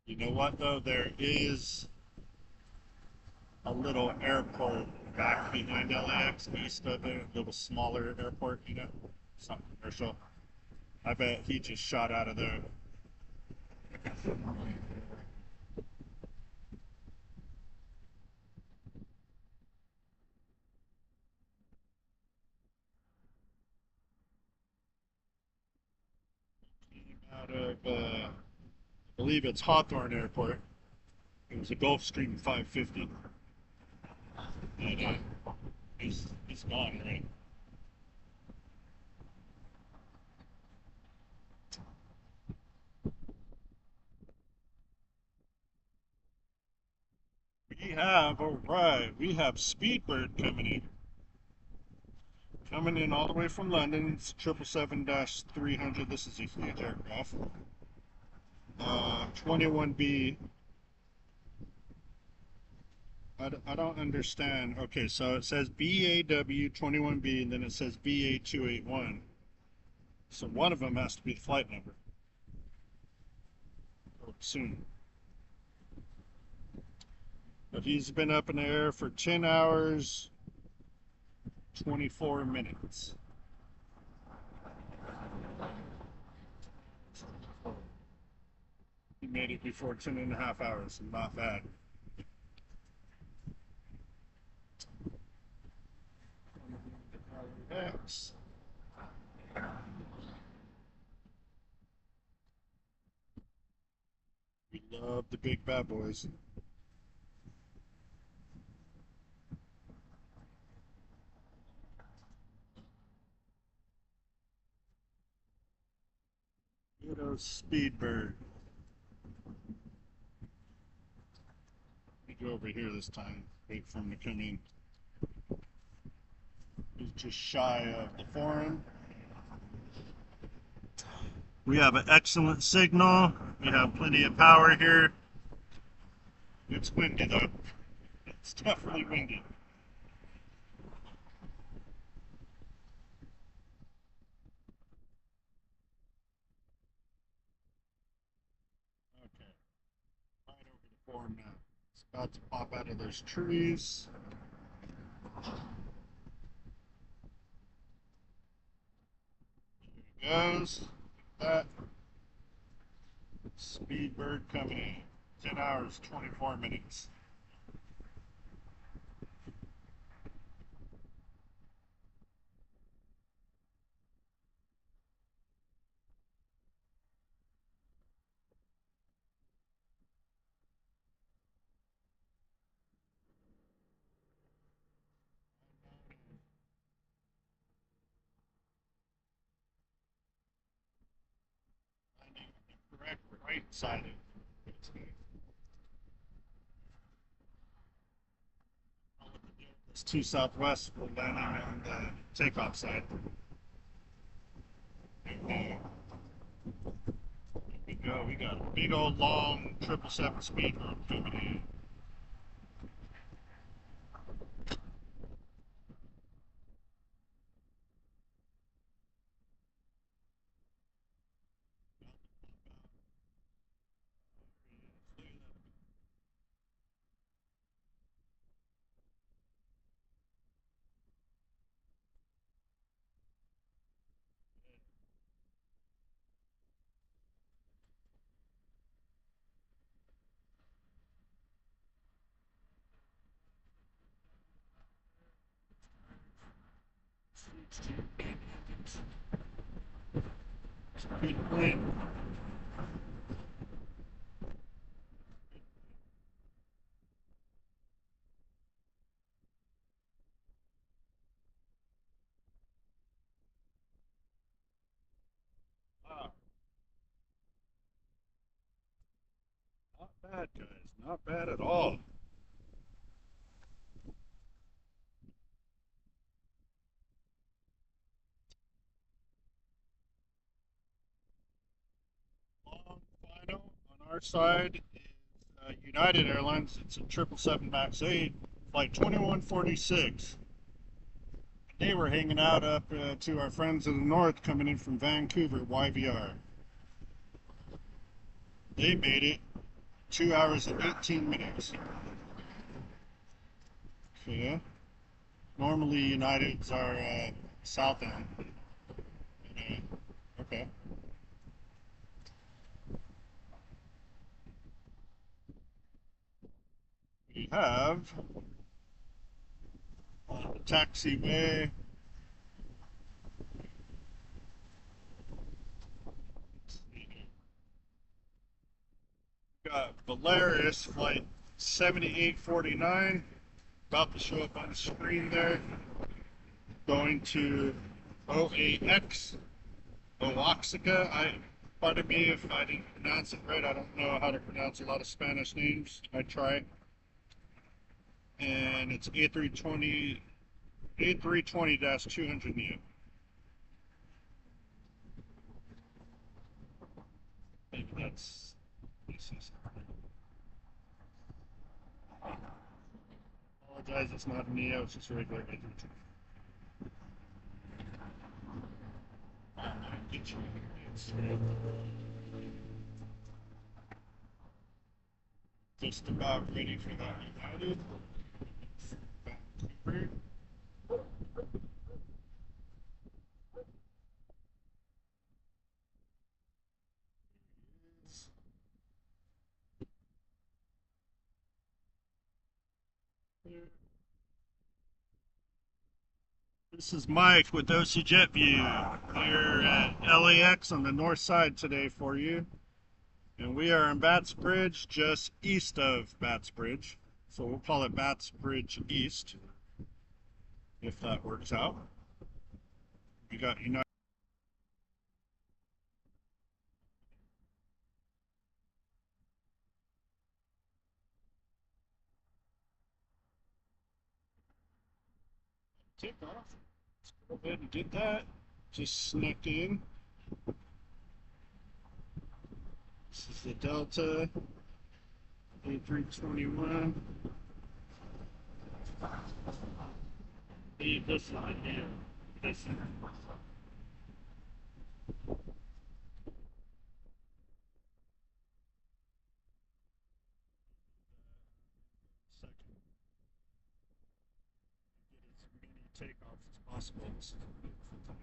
You know what though? There is a little airport back behind LAX, east of it, a little smaller airport, you know, something commercial. I bet he just shot out of there. Out of, I believe it's Hawthorne Airport. It was a Gulfstream 550. And he's gone, right? All right, we have Speedbird coming in. Coming in all the way from London. It's 777-300. This is a huge aircraft. 21B. I don't understand. Okay, so it says BAW 21B and then it says BA 281. So one of them has to be the flight number. Or soon. But he's been up in the air for 10 hours, 24 minutes. He made it before 10 and a half hours. Not bad. LAX. We love the big bad boys. Little Speedbird. Let me go over here this time. Wait for him to come in. He's just shy of the forum. We have an excellent signal. We have plenty of power here. It's windy though. It's definitely windy. Okay, right over the forum now. It's about to pop out of those trees. Here it goes. That Speedbird coming in. 10 hours, 24 minutes. right side of it. It's two southwest. We're landing on the takeoff side. Here we go. We got a big old long 777 speedboat coming in. Good plane. Wow. Not bad, guys. Not bad at all. Long final on our side is United Airlines. It's a 777 MAX 8, flight 2146. They were hanging out up to our friends in the north coming in from Vancouver, YVR. They made it 2 hours and 18 minutes. Okay. Normally United's are south end. Okay. We have on the taxiway. Got Valeris flight 7849 about to show up on the screen there. Going to OAX, Oaxaca. Pardon me if I didn't pronounce it right. I don't know how to pronounce a lot of Spanish names. I try. And it's A320-200 neo. Maybe that's. Apologize, it's not a neo. It's just a regular A320. Just about ready for that United. Vancouver. This is Mike with OCjetview. We're at LAX on the north side today for you. And we are in Bats Bridge, just east of Bats Bridge. So we'll call it Bats Bridge East, if that works out. We got United. Take off. Let's go ahead and get that. Just snuck in. This is the Delta A321. Leave this line here. This one. Second. Get as many takeoffs as possible. This is a beautiful time.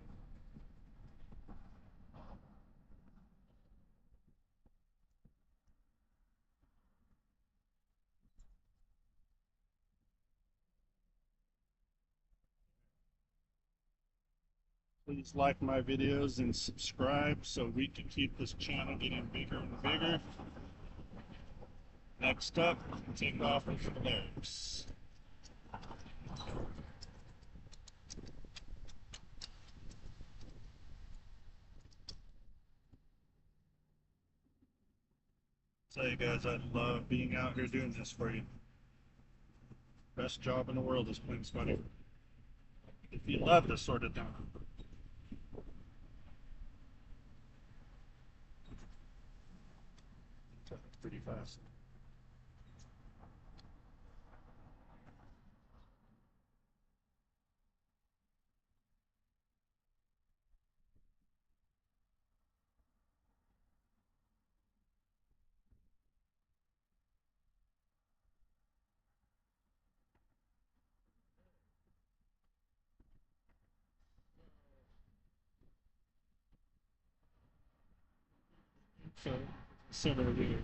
Please like my videos and subscribe so we can keep this channel getting bigger and bigger. Next up, take off with the LAX. Tell you guys, I love being out here doing this for you. Best job in the world is playing Scotty. If you love this sort of thing. It's pretty fast. So, similar to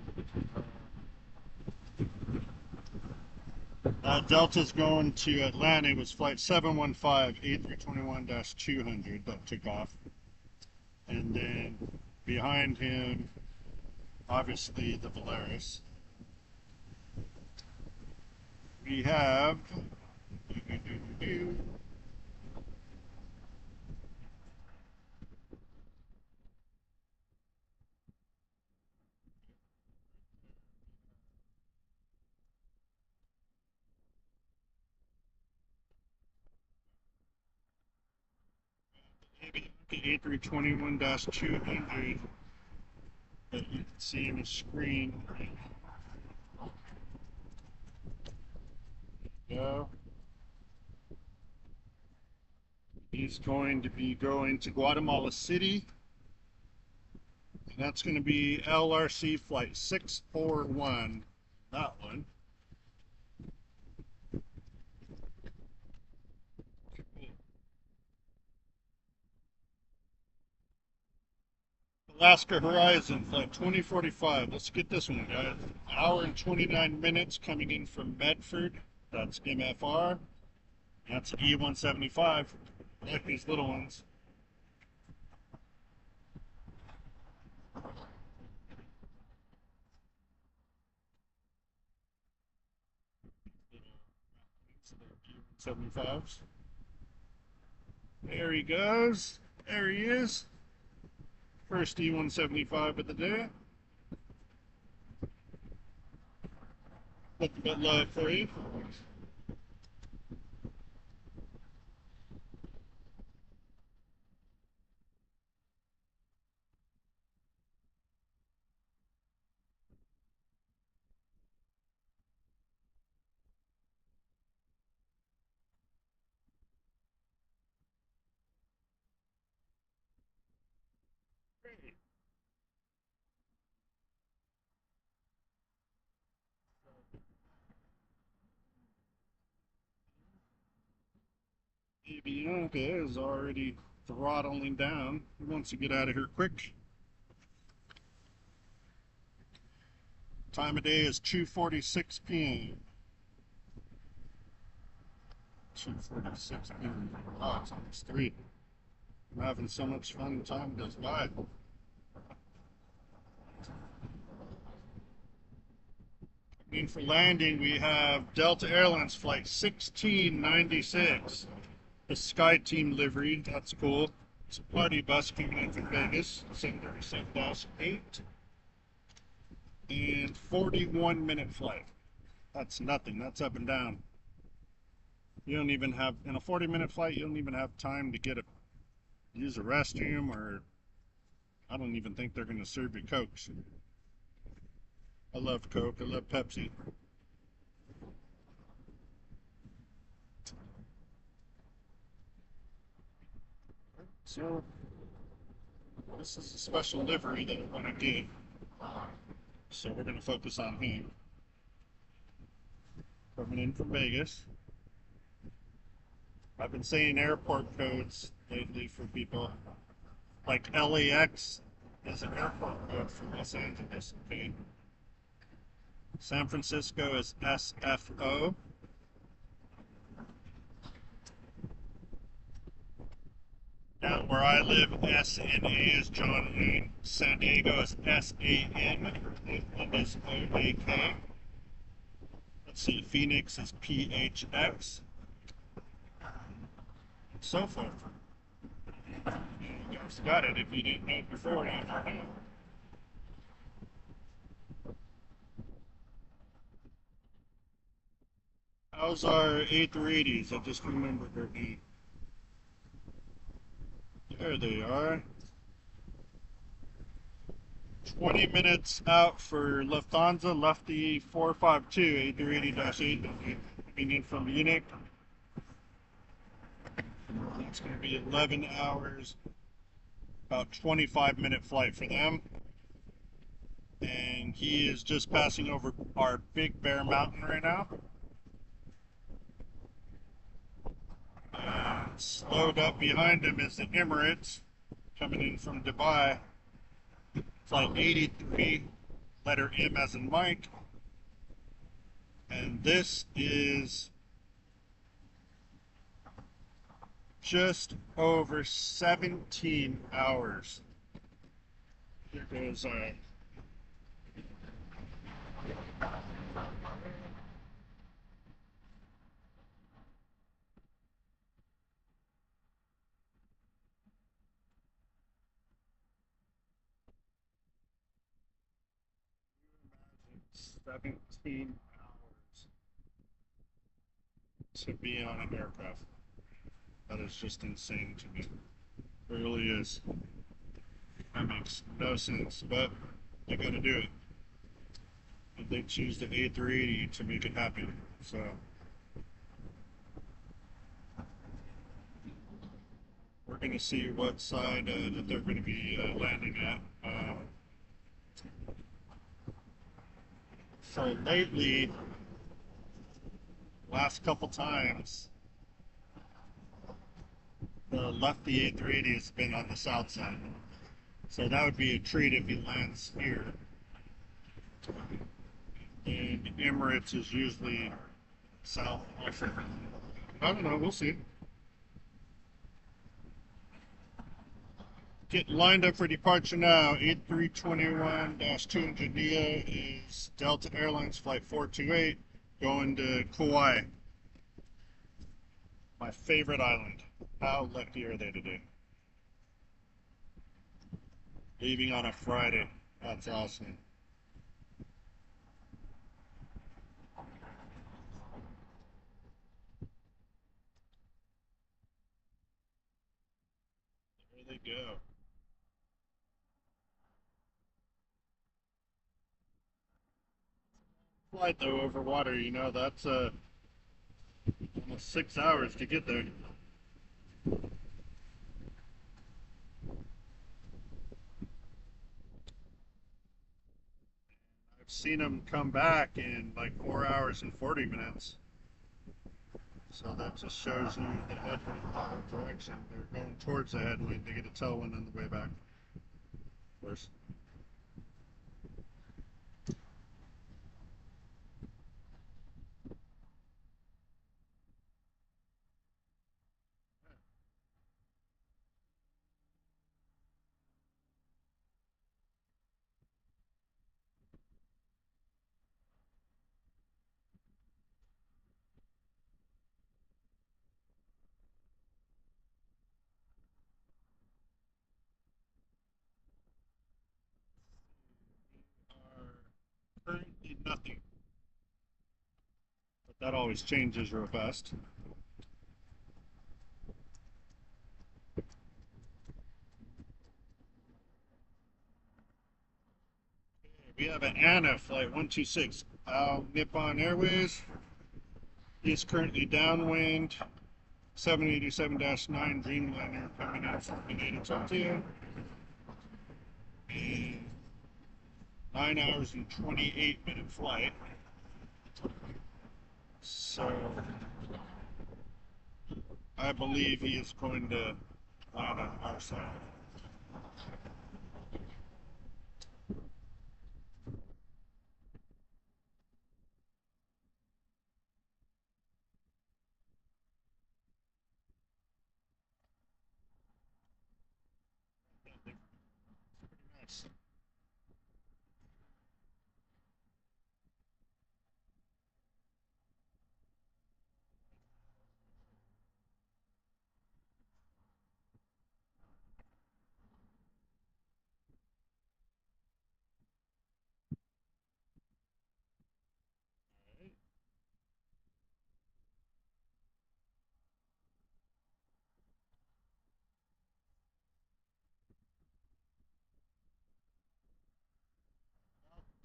Delta's going to Atlanta. It was flight 715 A321-200 that took off. And then behind him, obviously, the Valeris. We have A321-200 that you can see on the screen. Go. He's going to be going to Guatemala City. And that's going to be LRC flight 641. That one. Alaska Horizon flight 2045. Let's get this one, guys. Hour and 29 minutes coming in from Medford. That's MFR. That's E175. I like these little ones. E175s. There he goes. There he is. First E175 of the day. Nothing but love for you. Bianca is already throttling down. He wants to get out of here quick. Time of day is 2:46 p.m. 2:46 p.m. Oh, it's almost 3. I'm having so much fun. Time goes by. In for landing, we have Delta Airlines flight 1696. The Sky Team livery. That's cool. It's a party bus coming in from Vegas. 737-8. And 41-minute flight. That's nothing. That's up and down. You don't even have, in a 40-minute flight, you don't even have time to use a restroom, or I don't even think they're going to serve you Cokes. I love Coke. I love Pepsi. So, this is a special livery that I want to give. So we're going to focus on him. Coming in from Vegas. I've been saying airport codes lately for people. Like LAX is an airport code for Los Angeles. Okay. San Francisco is SFO. Now where I live, SNA is John Wayne. San Diego is SAN. Oakland is OAK. Let's see, Phoenix is PHX. So forth. You guys got it if you didn't know before. You know. How's our A380s? I just remembered their name. There they are. 20 minutes out for Lufthansa, Lefty 452, A380-8, coming in from Munich. It's going to be 11 hours, about 25-minute flight for them. And he is just passing over our Big Bear Mountain right now. And slowed up behind him is the Emirates, coming in from Dubai. Flight 83, letter M as in Mike. And this is just over 17 hours. Here goes 17 hours to be on an aircraft. That is just insane to me. It really is. That makes no sense, but they gotta do it. And they choose the A380 to make it happen. So we're gonna see what side that they're gonna be landing at. So lately, last couple times, the lefty A380 has been on the south side. So that would be a treat if he lands here. And Emirates is usually south. I don't know, we'll see. Getting lined up for departure now. 8321-200 NEO is Delta Airlines Flight 428 going to Kauai. My favorite island. How lucky are they today? Leaving on a Friday. That's awesome. There they go. Flight though over water, you know, that's almost 6 hours to get there. I've seen them come back in like 4 hours and 40 minutes. So that just shows you the headwind direction. They're going towards the headwind. They get a tailwind on the way back. Of course. Are currently nothing, but that always changes real fast. We have an Anna flight 126 Nippon Airways. Is currently downwind. 787-9 Dreamliner coming in from Canadian Tokyo. And 9 hours and 28-minute flight. So I believe he is going to land on our side. Pretty nice.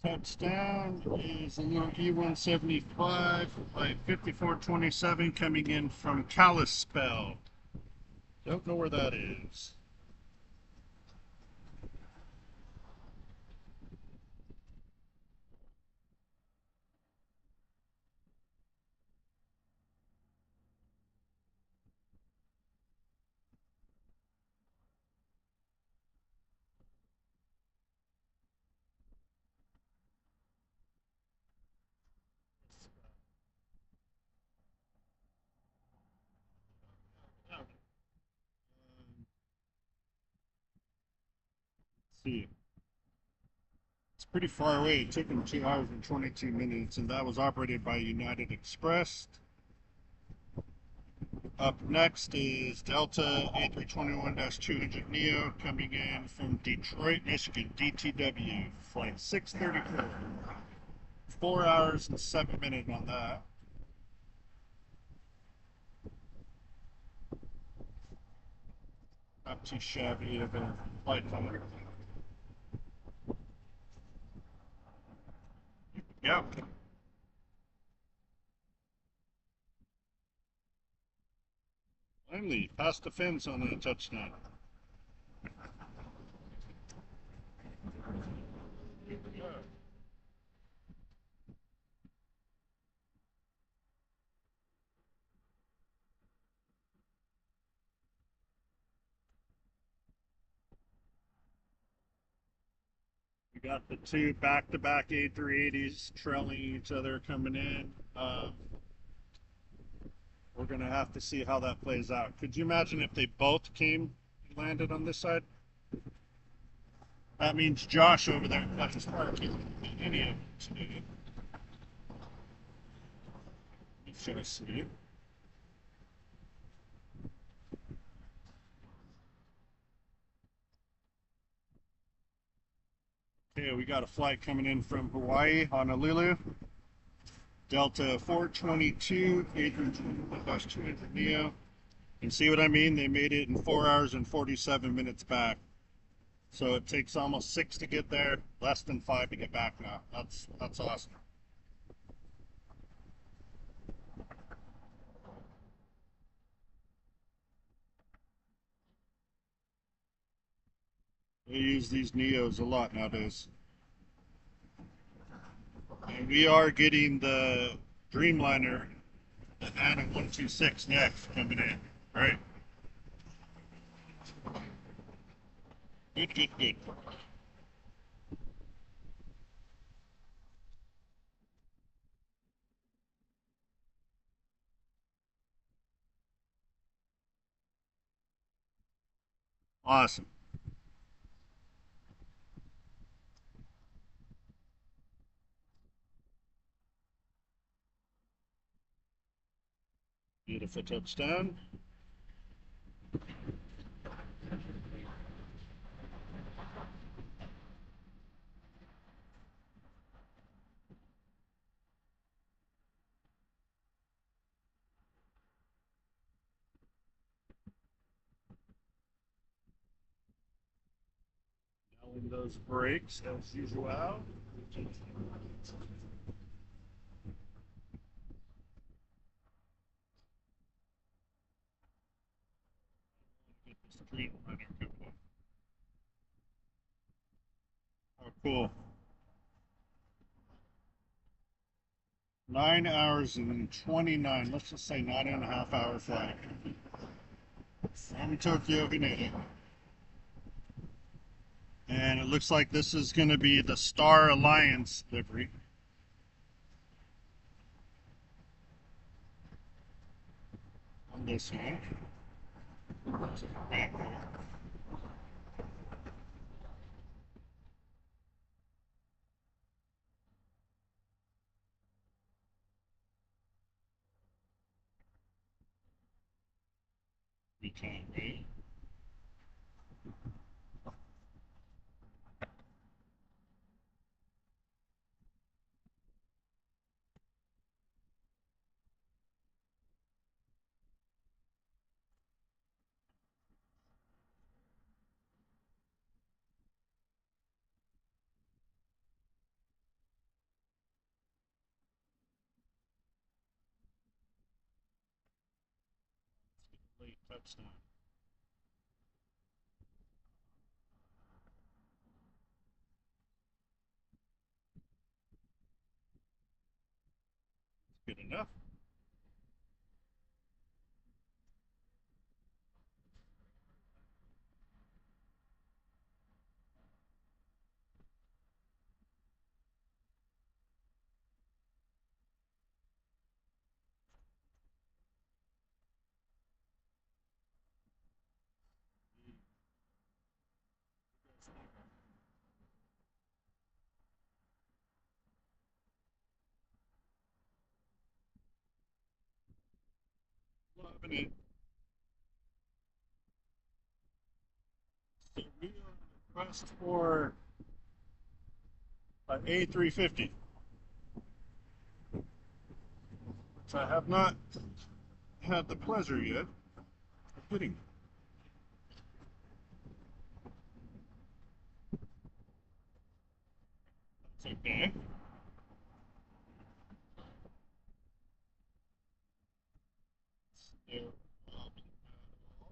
Touchdown is a little E175 by 5427 coming in from Kalispell. Don't know where that is. Let's see. It's pretty far away. It took them 2 hours and 22 minutes, and that was operated by United Express. Up next is Delta A321-200 Neo coming in from Detroit, Michigan, DTW, flight 634. 4 hours and 7 minutes on that. Not too shabby of a flight time. Yep. Finally, past the fence on a touchdown. We got the two back-to-back A380s trailing each other coming in. We're going to have to see how that plays out. Could you imagine if they both came and landed on this side? That means Josh over there at Fletcher's Park isn't any of them today. You should have seen it. Okay, we got a flight coming in from Hawaii, Honolulu. Delta 422, A321-200 Neo. And see what I mean? They made it in 4 hours and 47 minutes back. So it takes almost 6 to get there, less than 5 to get back now. That's awesome. They use these Neos a lot nowadays. And we are getting the Dreamliner, the ANA 126 next coming in, right? Good, good, good. Awesome. Beautiful touchdown. Nailing those brakes as usual. Get the Streamliner coming. Oh, cool. 9 hours and 29, let's just say 9.5 hour flight from Tokyo, Haneda. And it looks like this is going to be the Star Alliance livery. On this one. We can't wait. late touchdown. Good enough. Loving it. So we are on the quest for an A350, which I have not had the pleasure yet of getting. That's okay. No problem at all.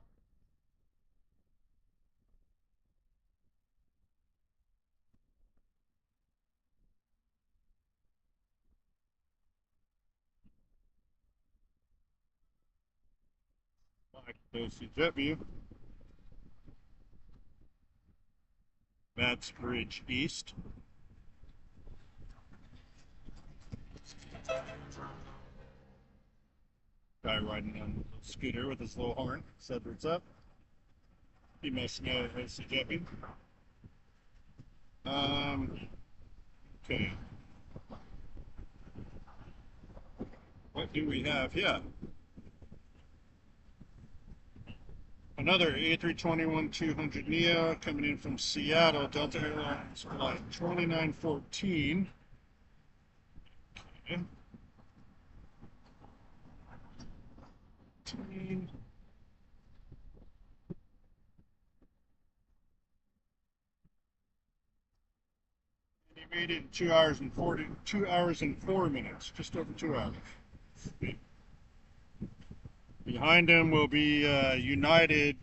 Like OCjetview, Bats Bridge East. Guy riding on a scooter with his little horn. Said what's up. He must know OCjetview. Okay. What do we have here? Another A321-200 Neo coming in from Seattle, Delta Airlines, flight 2914. Okay. He made it in 2 hours and 4 minutes, just over 2 hours. Behind him will be United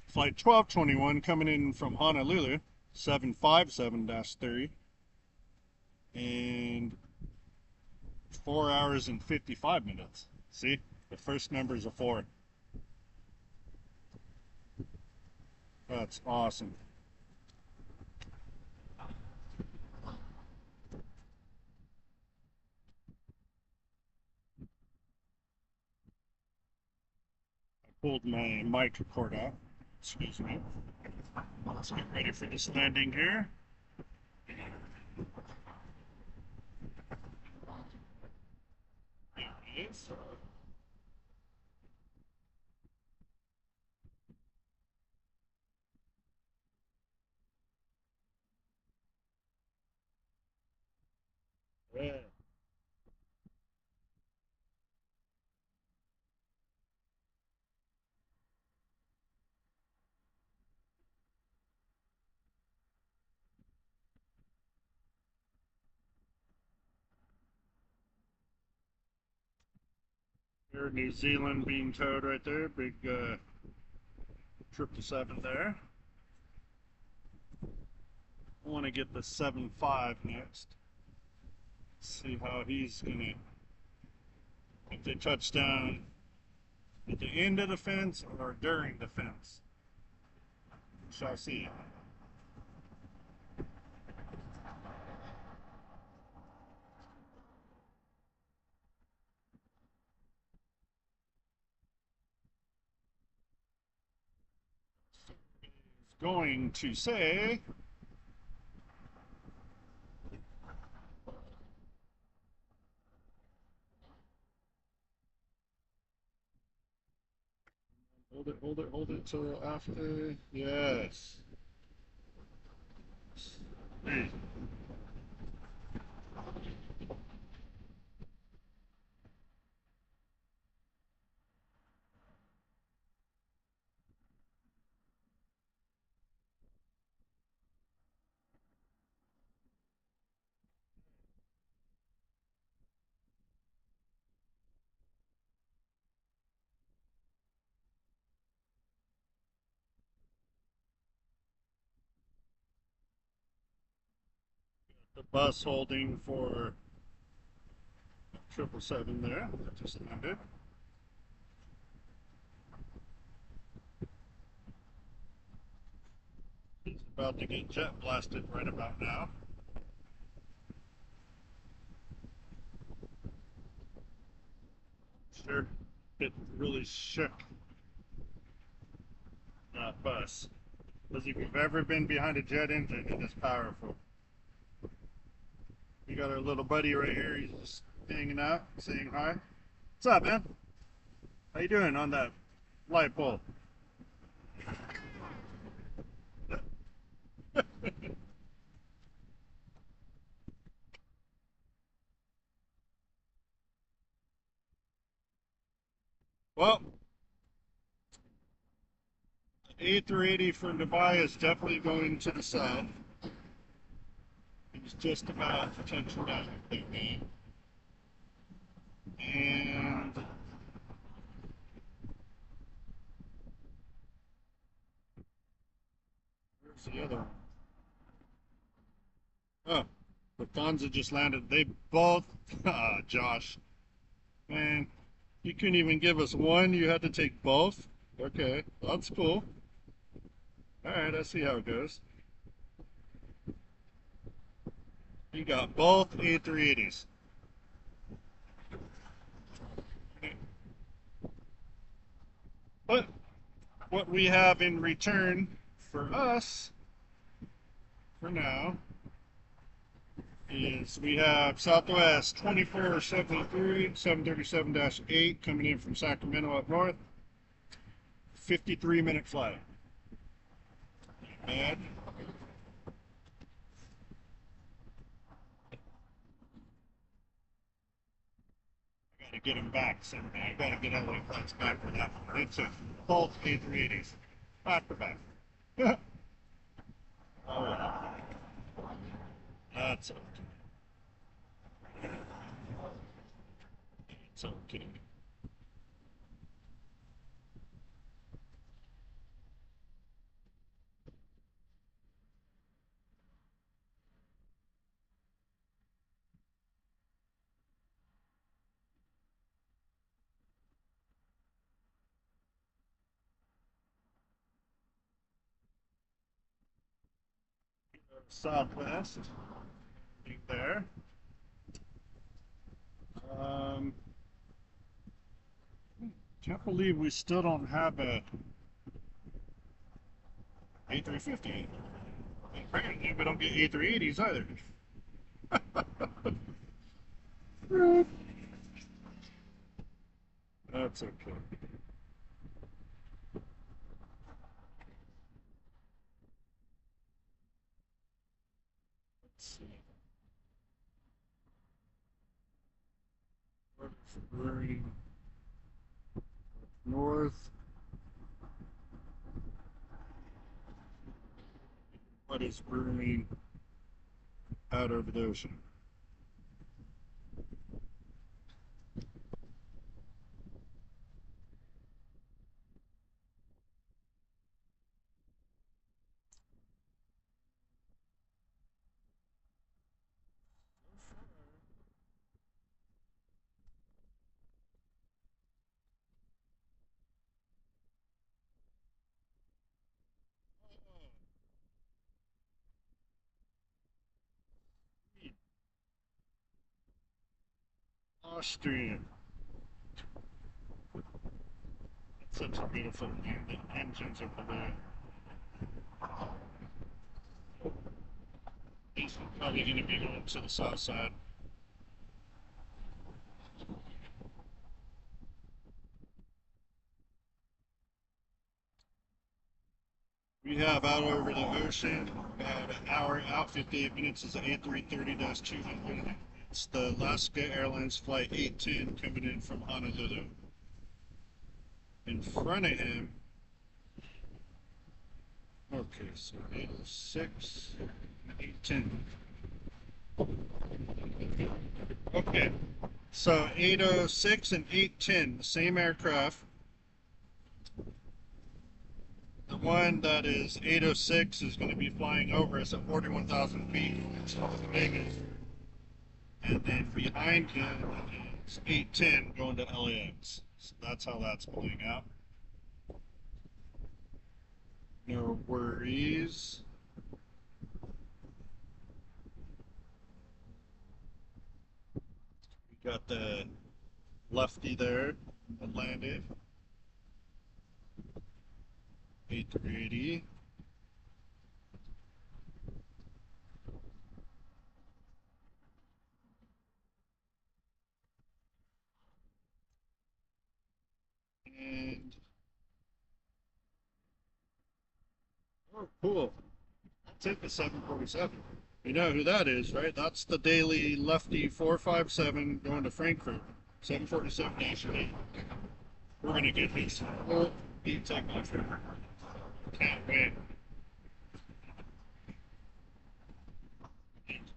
flight 1221 coming in from Honolulu, 757-3, and 4 hours and 55 minutes. See, the first number is a 4. That's awesome. I pulled my mic record out. Excuse me. Let's get ready for this landing here. There it is. Yeah. Here, New Zealand being towed right there. Big 777 there. I want to get the 7.5 next. See how he's gonna, if they touch down at the end of the fence or during the fence. We shall see. It's going to say hold it till after. Yes. Hey. The bus holding for 777 there that just landed. He's about to get jet blasted right about now. Sure, it really shook that bus. Because if you've ever been behind a jet engine, it is powerful. We got our little buddy right here. He's just hanging out, saying hi. What's up, man? How you doing on that light pole? Well, A380 from Dubai is definitely going to the south. He's just about to touch down. And where's the other one? Oh, Lufthansa just landed. They both, Josh, man, you couldn't even give us one. You had to take both. Okay, that's cool. All right, I see how it goes. You got both A380s. But what we have in return for us, for now, is we have Southwest 2473 737-8 coming in from Sacramento up north. 53-minute flight. Bad. I gotta get him back someday. I gotta get LA flights back for that one. It's a both A380s. Back to back. Oh, that's okay. It's okay. Southwest. There. Um, can't believe we still don't have a A350. Apparently we don't get A380s either. That's okay. Let's see. What is brewing north? What is brewing out over the ocean? Austrian. It's such a beautiful view. The engines are blue. He's probably going to be going to the south side. We have out over the ocean about an hour out, 58 minutes is the A330-200. It's the Alaska Airlines Flight 810 coming in from Honolulu. In front of him, okay, so 806, 810. Okay, so 806 and 810, the same aircraft. The one that is 806 is going to be flying over us at 41,000 feet. It's Las Vegas. And then behind him is 810 going to LAX. So that's how that's playing out. No worries. We got the lefty there that landed. 8380. And oh, cool. I'll take the 747. You know who that is, right? That's the daily lefty 457 going to Frankfurt. 747-8. We're gonna get these full beat takeoff here. Can't wait.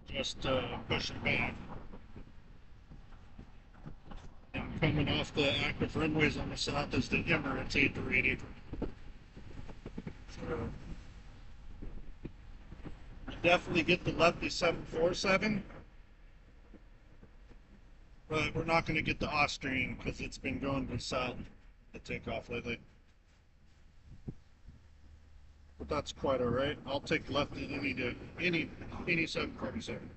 Just push it back. And coming off the active runways on the south is the Emirates 880. So definitely get the lefty 747. But we're not going to get the Austrian because it's been going to south to take off lately. But that's quite alright. I'll take lefty any day, any 747.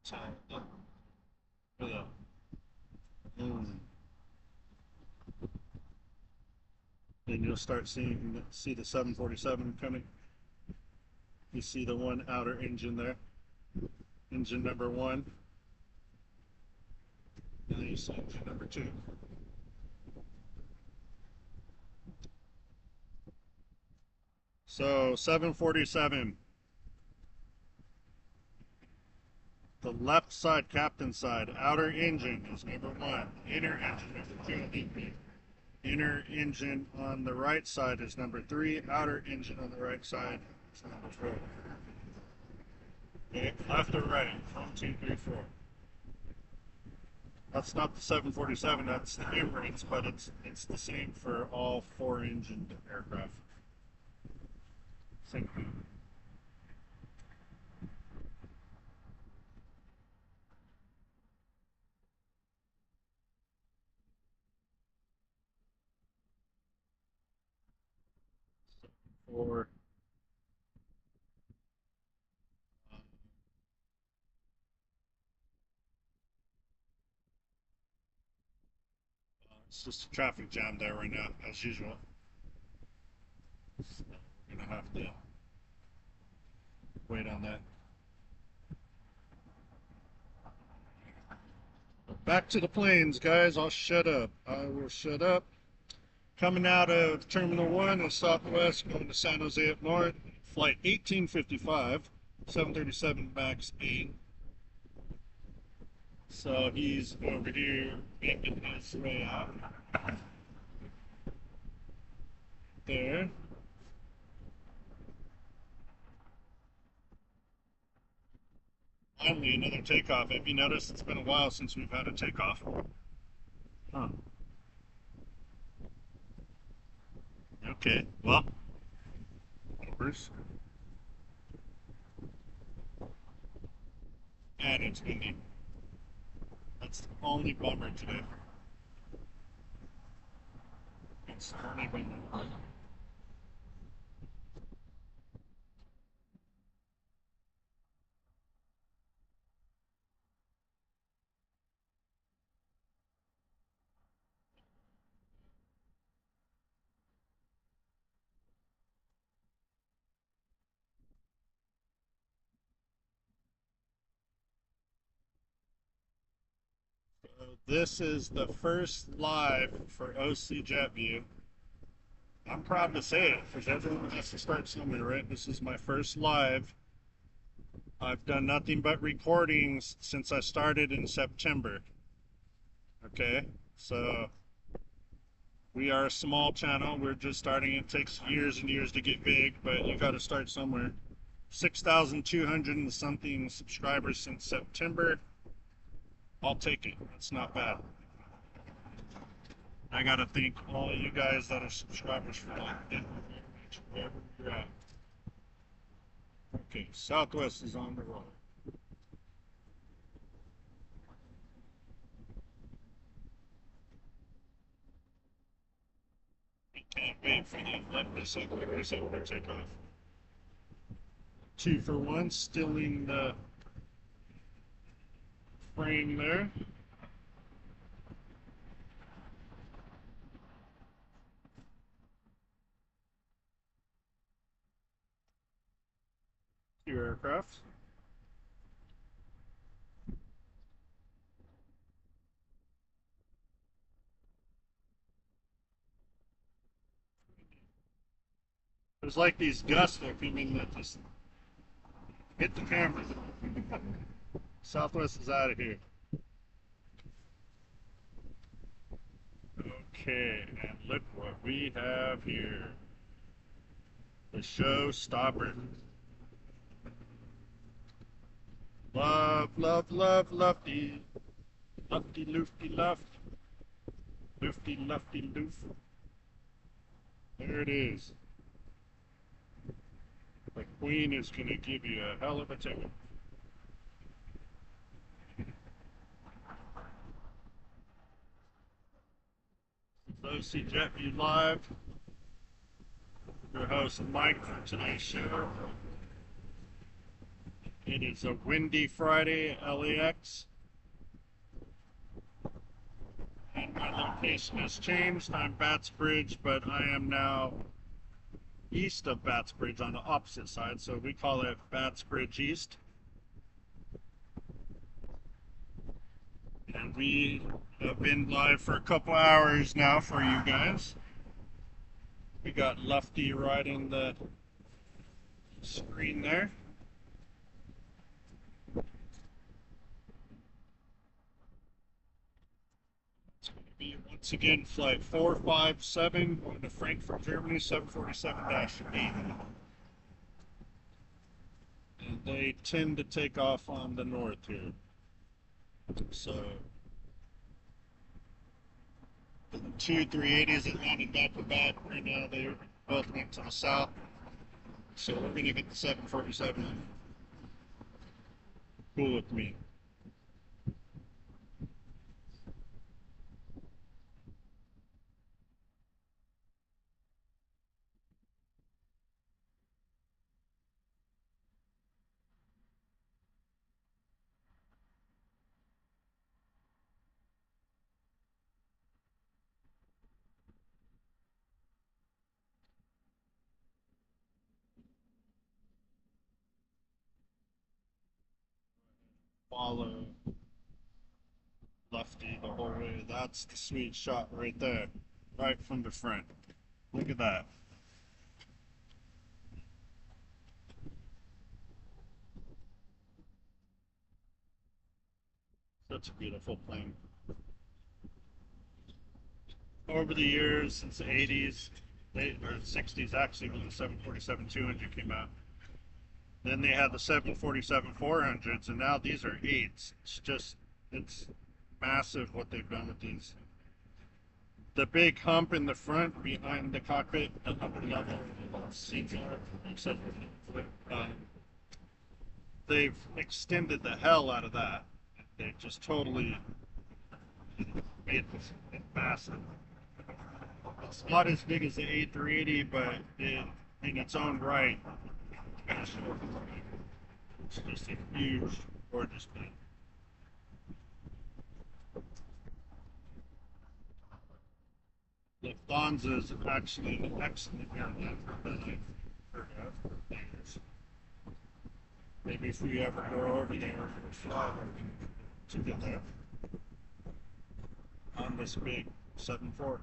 So, then you'll start see the 747 coming. You see the one outer engine there, engine number 1. And then you see engine number 2. So 747. The left side, captain side, outer engine is number 1. Inner engine number 2. Inner engine on the right side is number 3. Outer engine on the right side is number 4. Okay, left or right? 1, 2, 3, 4. That's not the 747. That's the Emirates, but it's the same for all 4-engined aircraft. Same thing. Or it's just a traffic jam there right now, as usual. So we're gonna have to wait on that. Back to the planes, guys. I'll shut up. I will shut up. Coming out of Terminal 1 in Southwest, going to San Jose up north, flight 1855, 737 MAX 8. So he's over here making his way out. There. Finally, another takeoff. Have you noticed it's been a while since we've had a takeoff? Huh. Okay, well, numbers. And it's windy. That's the only bummer today. It's the only bummer. This is the first live for OCjetview. I'm proud to say it because everyone has to start somewhere, right? This is my first live. I've done nothing but recordings since I started in September. Okay, so we are a small channel. We're just starting. It takes years and years to get big, but you got to start somewhere. 6,200 and something subscribers since September. I'll take it. That's not bad. I gotta thank all you guys that are subscribers for that. Wherever you're at. Okay, Southwest is on the roll. Can't wait for the Olympus headquarters to take off. 2 for 1, stealing the frame there. Two aircraft. There's like these gusts that come in that just hit the camera. Southwest is out of here. Okay, and look what we have here. The showstopper. Love, love, love, lofty. Lofty, loofty, luft. Loofty, lofty, loof. There it is. The Queen is going to give you a hell of a ticket. OCjetview Live. Your host Mike for tonight's show. It is a windy Friday, LAX. And my location has changed. I'm Bats Bridge, but I am now east of Bats Bridge on the opposite side, so we call it Bats Bridge East. And we have been live for a couple hours now for you guys. We got Lefty riding the screen there. It's going to be once again flight 457 going to Frankfurt, Germany, 747-8. And they tend to take off on the north here. So the two 380s that landed back to back right now, they both went to the south. So we're going to get the 747 cool with me. Follow Lefty the whole way. That's the sweet shot right there, right from the front. Look at that. Such a beautiful plane. Over the years, since the 80s, or 60s actually, when the 747-200 came out. Then they had the 747-400s, and now these are 8s. It's massive what they've done with these. The big hump in the front behind the cockpit, the upper level seats are, except they've extended the hell out of that. They just totally made it massive. It's not as big as the A380, but in its own right, it's just a huge, gorgeous plane. Lufthansa is actually an excellent airline that I've heard of for years. Maybe if we ever go over there, we'll fly to get there on this big 7-4.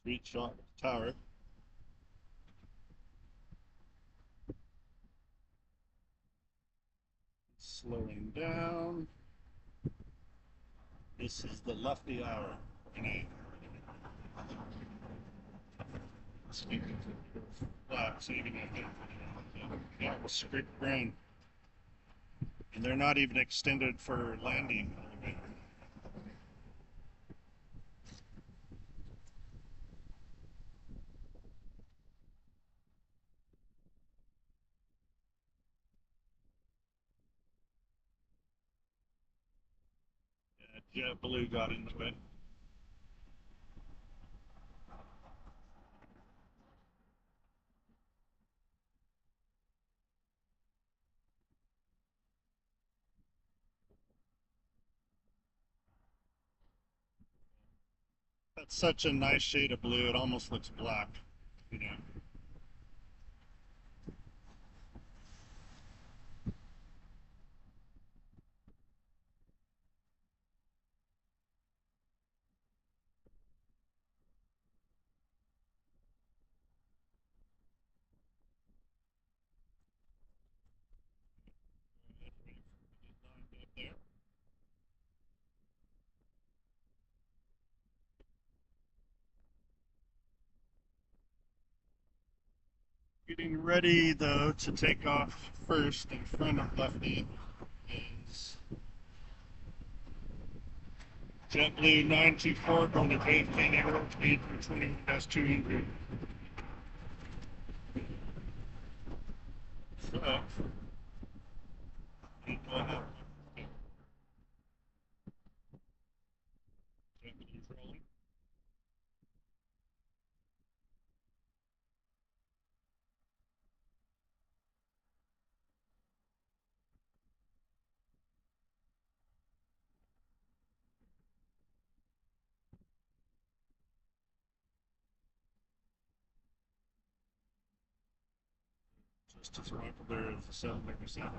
Street shot tower. Slowing down. This is the lefty hour. Flat, so you can have straight ground. And they're not even extended for landing. JetBlue got into it. That's such a nice shade of blue, it almost looks black, you know. Getting ready though to take off first in front of Lefty is JetBlue 924 going to JFK Airport speed for 21-200. So, go ahead. JetBlue's rolling. Just as popular as the 737.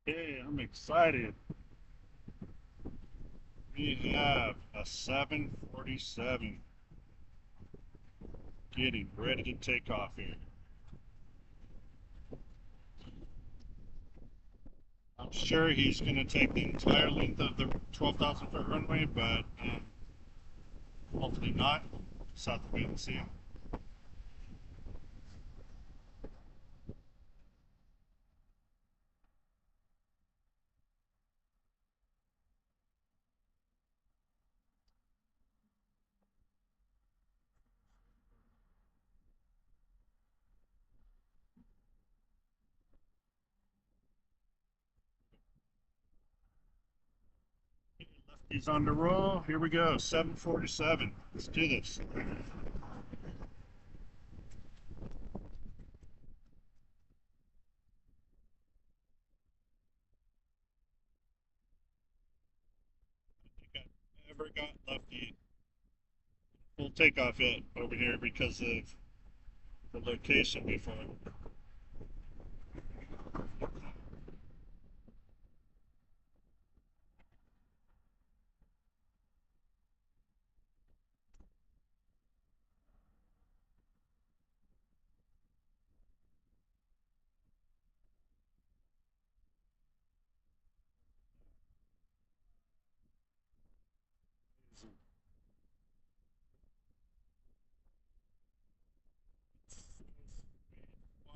Hey, I'm excited. We have a 747 getting ready to take off here. I'm sure he's going to take the entire length of the 12,000 foot runway, but hopefully not. Just have to wait and see. He's on the roll. Here we go. 747. Let's do this. I think I ever got Lefty full takeoff yet over here because of the location before.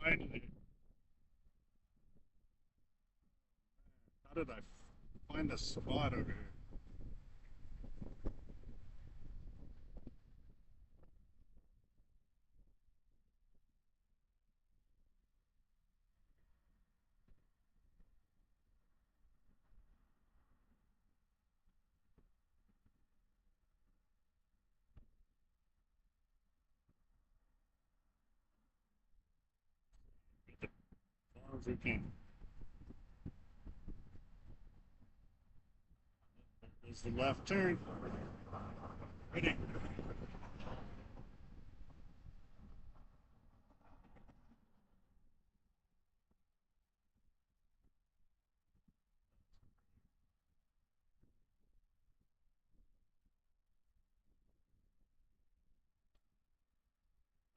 Finally. How did I find a spot over here? as we can. There's the left turn. Ready.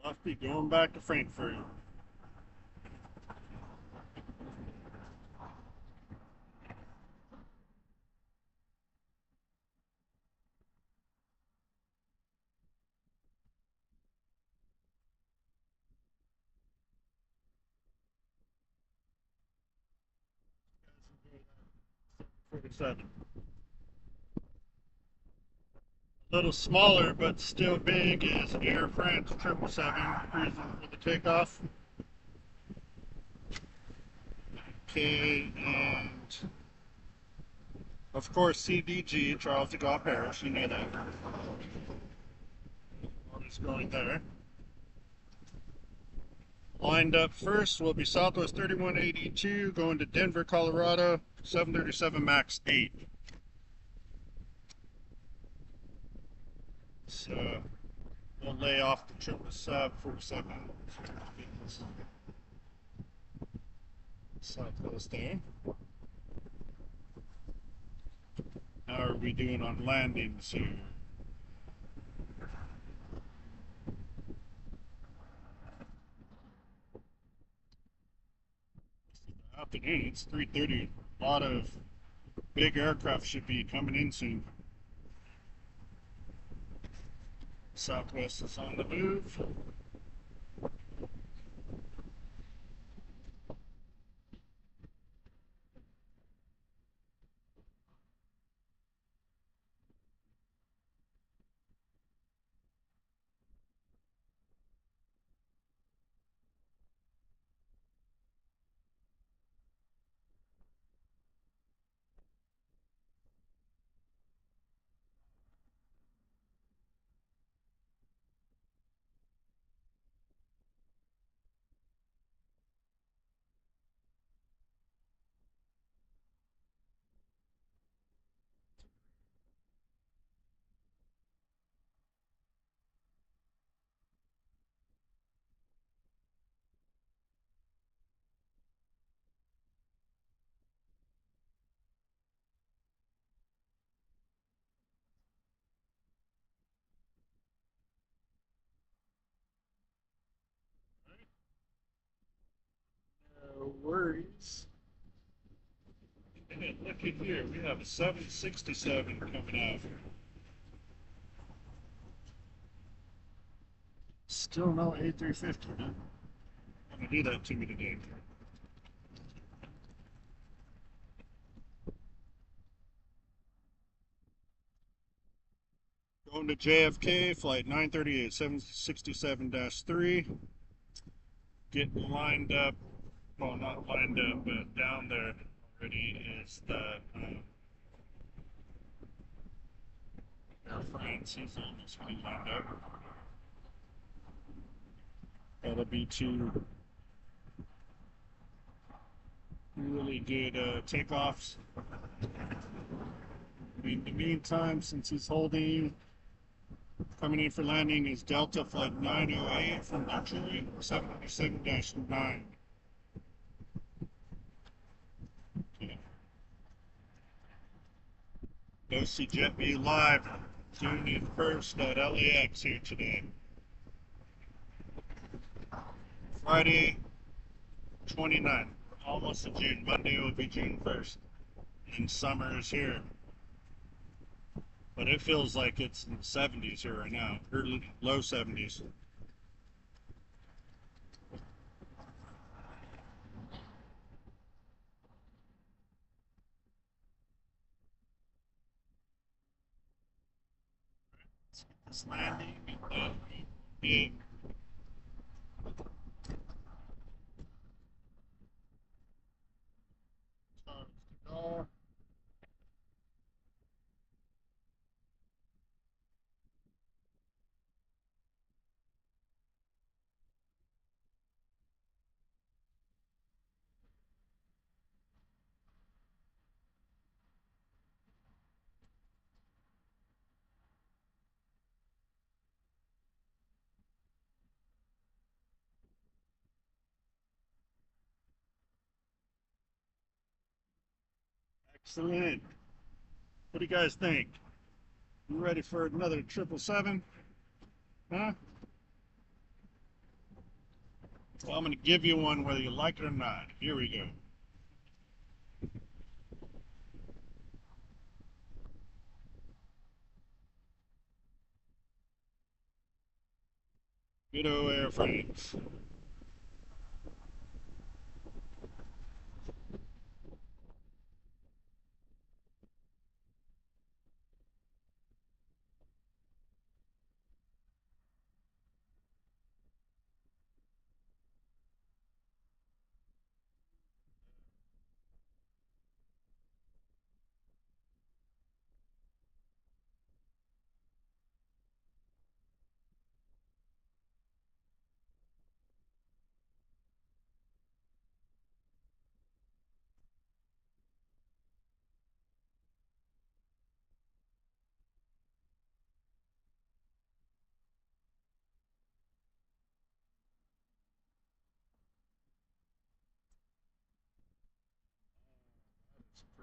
Lefty going back to Frankfurt. Seven. A little smaller, but still big is Air France 777 cruising for the takeoff. Okay, and of course CDG, Charles de Gaulle Paris, you know that. Always going there. Lined up first will be Southwest 3182 going to Denver, Colorado, 737 MAX 8. So we'll lay off the 777 Southwest there. How are we doing on landings here? Afternoon, it's 3:30. A lot of big aircraft should be coming in soon. Southwest is on the move. No worries. And look at here, we have a 767 coming out. Still no A350, huh? I'm gonna do that to me today. Going to JFK, flight 938, 767-3. Getting lined up, well, not lined up, but down there already is the Air France. He's almost getting lined up. That'll be two really good takeoffs. In the meantime, since he's holding, coming in for landing is Delta Flight 908 from Detroit, 737-9. Okay. OCjetview live, doing it first at LAX here today. Friday, 29th, almost to June. Monday will be June 1st. And summer is here. But it feels like it's in the 70s here right now, early, low 70s. Let's get this landing and big. Charles de Gaulle. Excellent. What do you guys think? You ready for another 777? Huh? Well, I'm going to give you one whether you like it or not. Here we go. Good old airframes.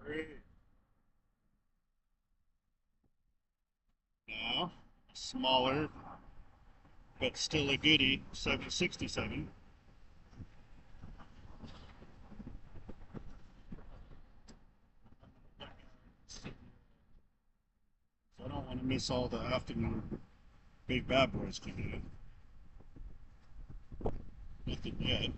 Great. Now, smaller, but still a goodie, 767. So I don't want to miss all the afternoon big bad boys coming in. Nothing yet.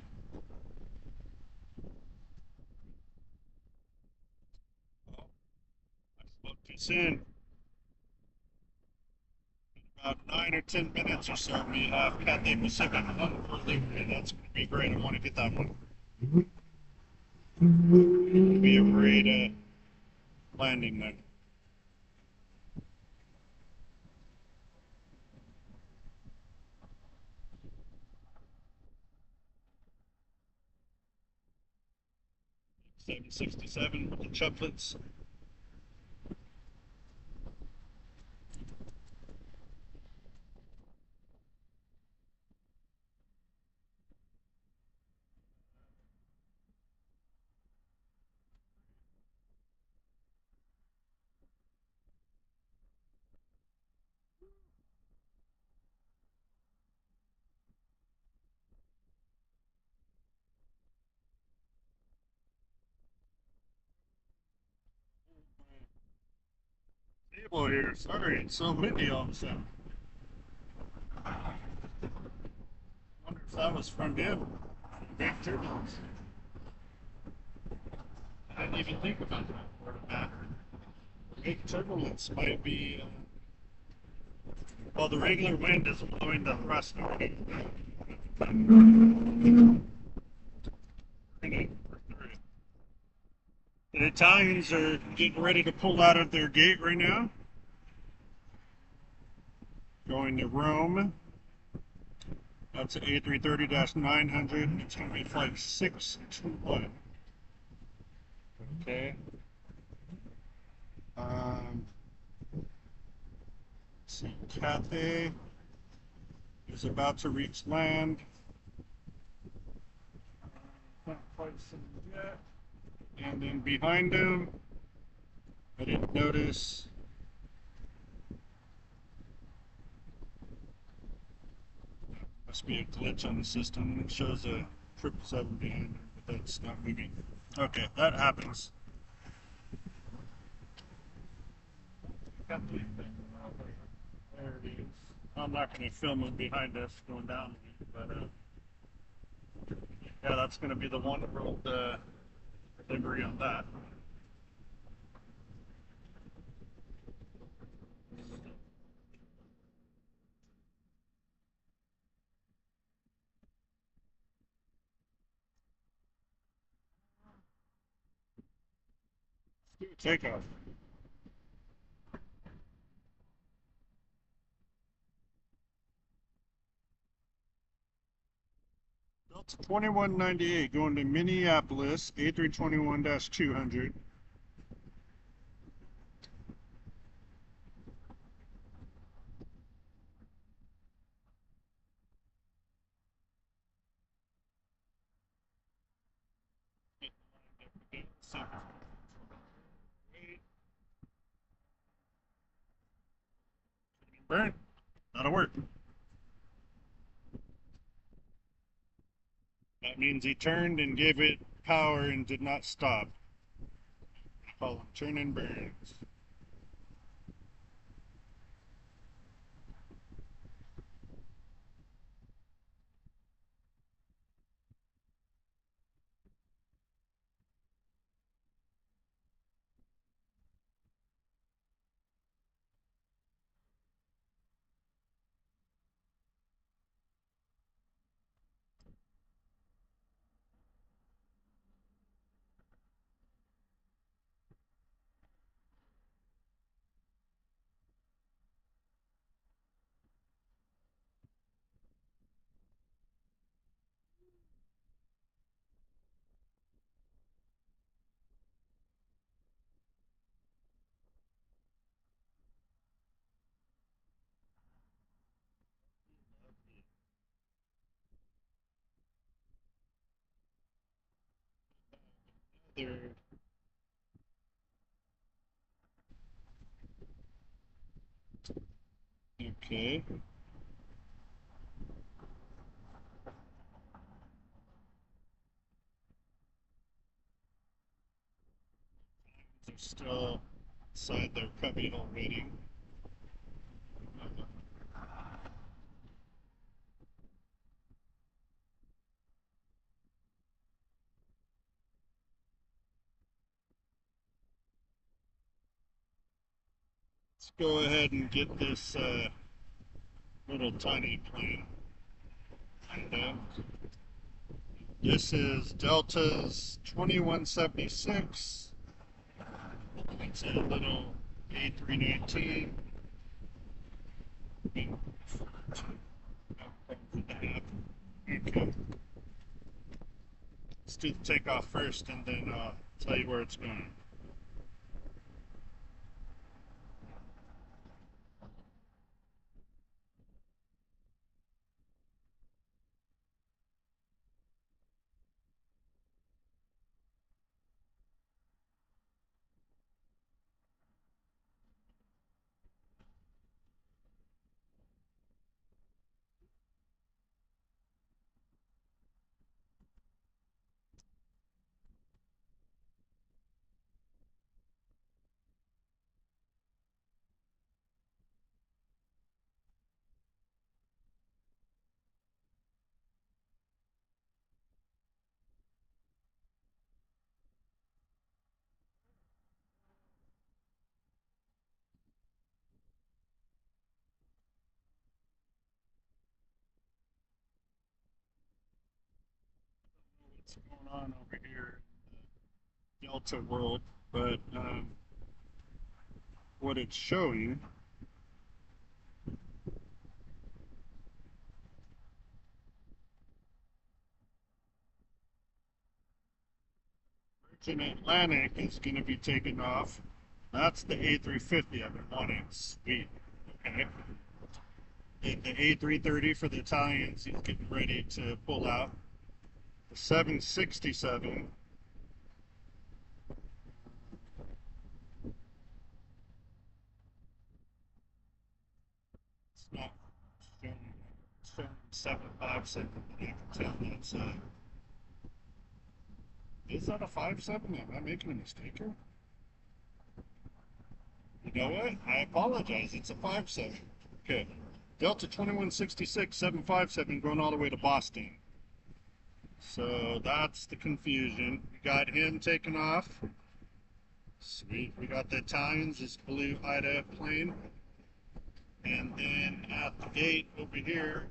Well, I spoke this in. About 9 or 10 minutes or so, we have Cathay Pacific on for livery. That's going to be great. I want to get that one. It'll be a great landing then. $767 with the chuplets. Table here. Sorry, it's so windy all of a sudden. I wonder if that was from him. Big turbulence. I didn't even think about that word of matter. Big turbulence might be. Well, the regular wind is blowing the thrust. The Italians are getting ready to pull out of their gate right now. Going to Rome. That's an A330-900. It's going to be flight 621. Okay. Let's see. Cathay is about to reach land. Not quite seen yet. And then behind him, I didn't notice. Must be a glitch on the system. It shows a 777 behind him, but that's not moving. Okay, that happens. There it is. I'm not going to film it behind us going down, but yeah, that's going to be the one world livery on that. Takeoff. Delta 2198 going to Minneapolis, A321-200. Burn. That'll work. That means he turned and gave it power and did not stop. Call him turn and burns. There. Okay. They're still inside their cubby hole waiting. Let's go ahead and get this little tiny plane lined up. This is Delta's 2176. It's a little A319. Okay. Let's do the takeoff first and then tell you where it's going. What's going on over here in the Delta world, but what it's showing Virgin Atlantic is going to be taking off. That's the A350 I've been wanting. Sweet. Okay. And the A330 for the Italians, he's getting ready to pull out. The 767. It's not showing, it's showing 757, but I can tell that's is that a 57? Am I making a mistake here? You know what? I apologize. It's a 57. Okay. Delta 2166 757 going all the way to Boston. So that's the confusion. We got him taken off. Sweet. We got the Italians, this blue Ida plane. And then at the gate over here,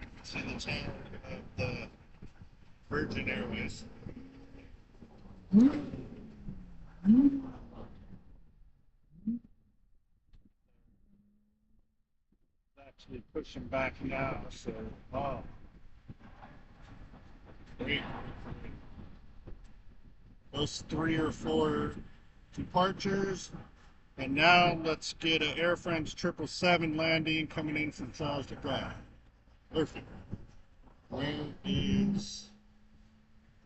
you can see the tail of the Virgin Airways. Actually pushing back now, so oh, great. Those 3 or 4 departures, and now let's get an Air France 777 landing coming in from Charles de Gaulle. Perfect. Where is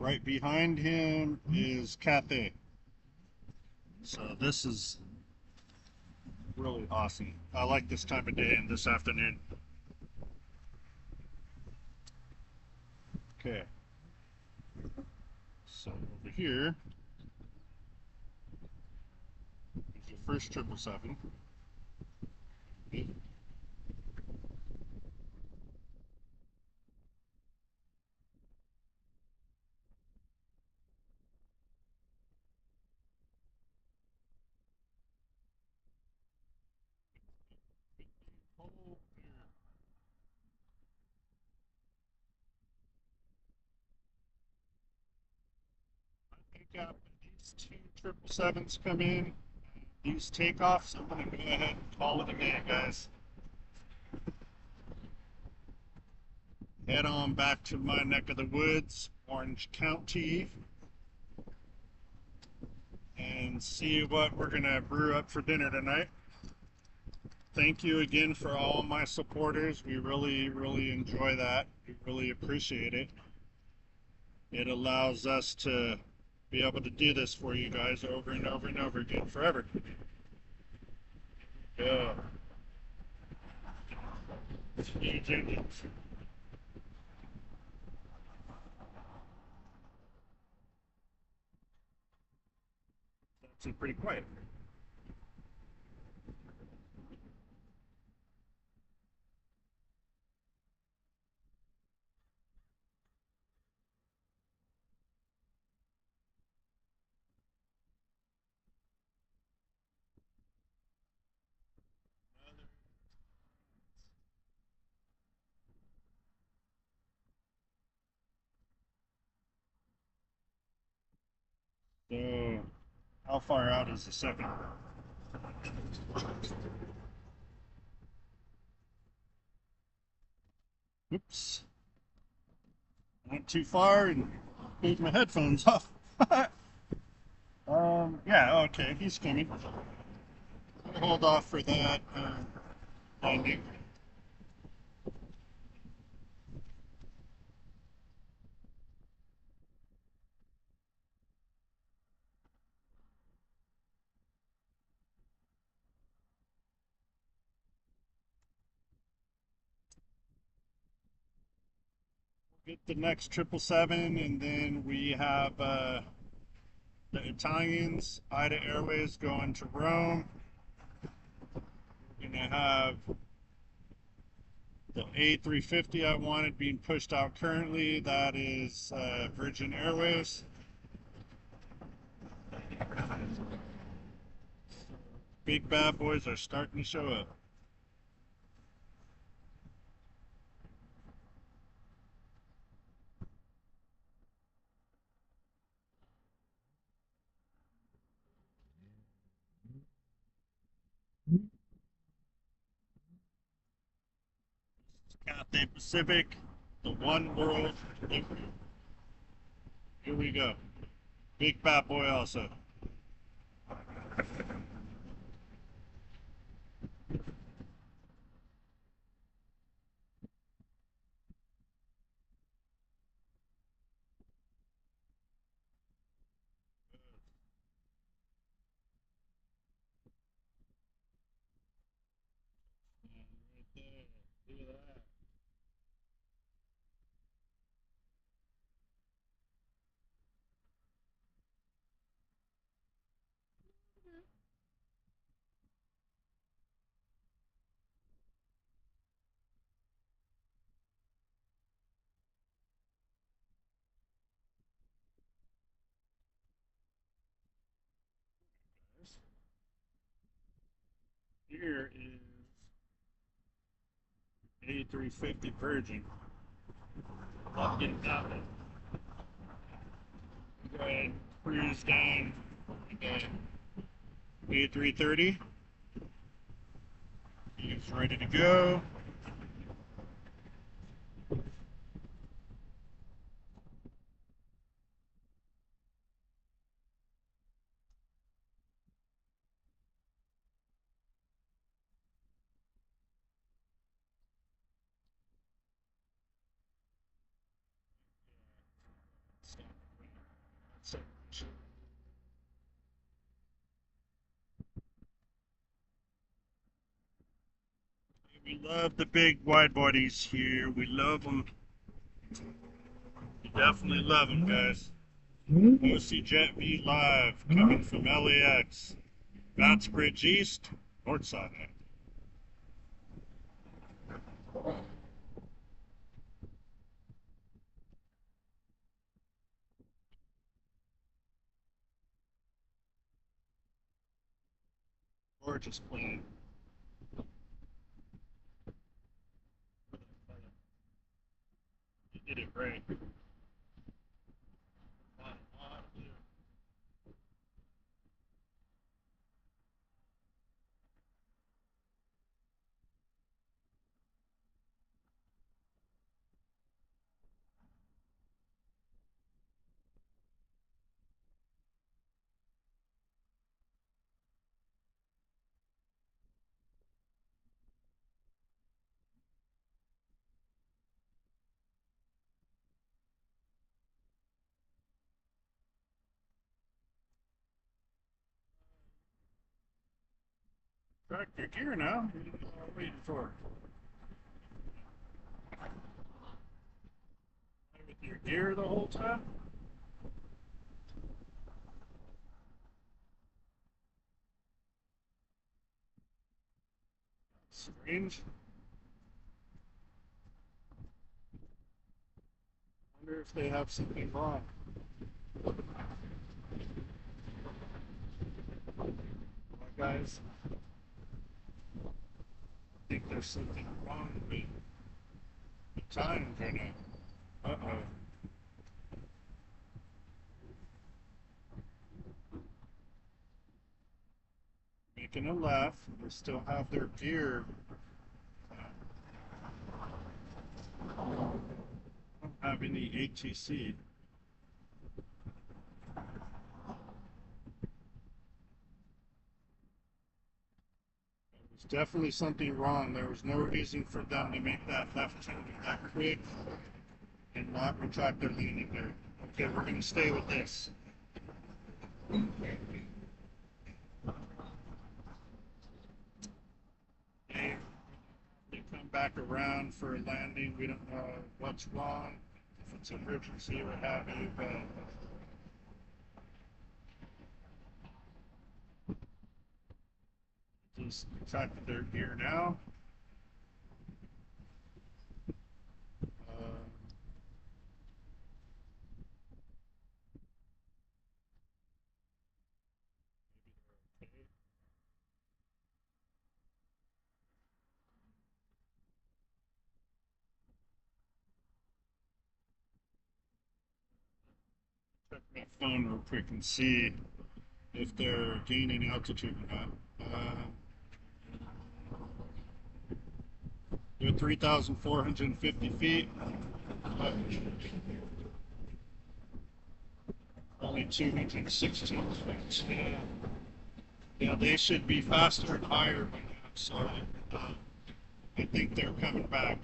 right behind him is Cathay. So this is really awesome. I like this time of day and this afternoon. Okay, so over here is your first 777. Pick up these two 777s come in. These takeoffs, I'm gonna go ahead and call it a day, guys. Head on back to my neck of the woods, Orange County, and see what we're gonna brew up for dinner tonight. Thank you again for all my supporters. We really enjoy that. We really appreciate it. It allows us to be able to do this for you guys over and over and over again forever. Yeah. You do it. That's pretty quiet. So, how far out is the second? Oops. Went too far and moved my headphones off. Yeah, okay, he's coming. Hold off for that landing. Get the next 777, and then we have the Italians, Ida Airways going to Rome. We're gonna have the A350 I wanted being pushed out currently. That is Virgin Airways. Big bad boys are starting to show up. Cathay Pacific, the One World. Here we go. Big bad boy also. Right there. Look at that. Here is A350 Virgin. I'll get that one. Go ahead and cruise down. A330. He's ready to go. So, Love the big wide bodies here. We love them. We definitely love them, guys. OCjetview live coming from LAX. Bats Bridge East, north side. Gorgeous plane. You did it right. Track your gear now. What are you waiting for? With your gear the whole time? Strange. Wonder if they have something wrong. Well, guys, I think there's something wrong with the time right now. Uh-oh. Making a left. They still have their gear. Don't have any ATC. There's definitely something wrong. There was no reason for them to make that left turn that quick and not retract their landing gear. Okay, we're going to stay with this. They come back around for a landing. We don't know what's wrong, if it's an emergency or what have you, but just retracted their gear now. Check my phone real quick and see if they're gaining altitude or not. They're 3,450 feet. Only 216 feet. Yeah, they should be faster and higher by now, so I think they're coming back.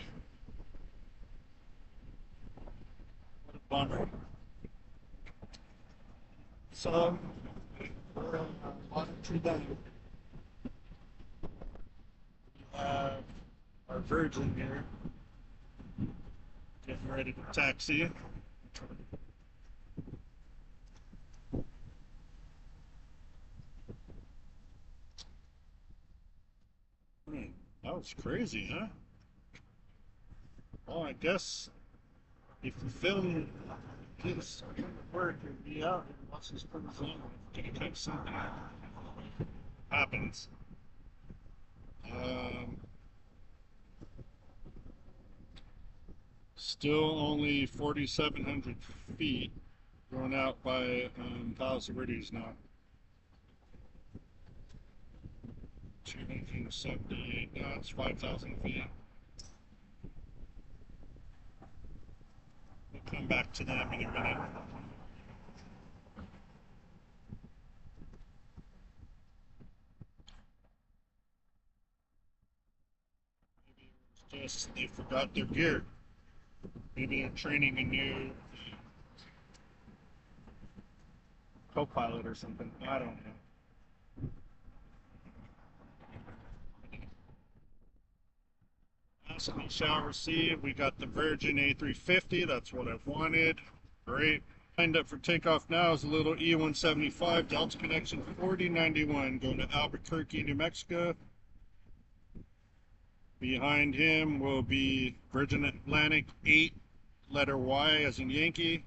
What a bummer. So, we're on monitor them. We have our Virgin here, getting ready to taxi. That was crazy, huh? Well, I guess if the film gets work and be out and once this comes in, gonna cut something happens. Still only 4,700 feet, going out by Palisades now. 278, now it's 5,000 feet. We'll come back to them in a minute. Maybe it was just they forgot their gear. Maybe they're training a new co-pilot or something. I don't know. And you shall receive. We got the Virgin A350. That's what I've wanted. Great. Lined up for takeoff now is a little E175 Delta Connection 4091 going to Albuquerque, New Mexico. Behind him will be Virgin Atlantic 8, letter Y as in Yankee,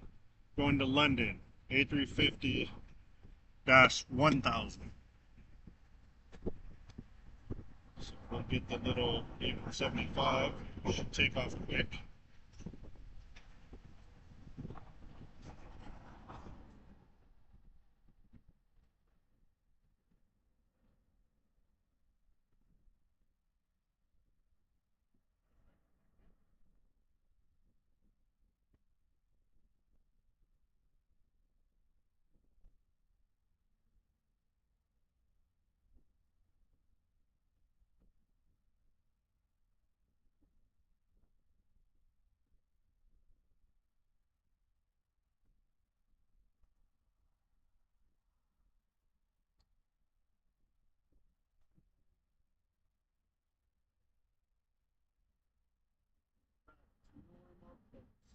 going to London, A350-1000. So we'll get the little E175. We should take off quick.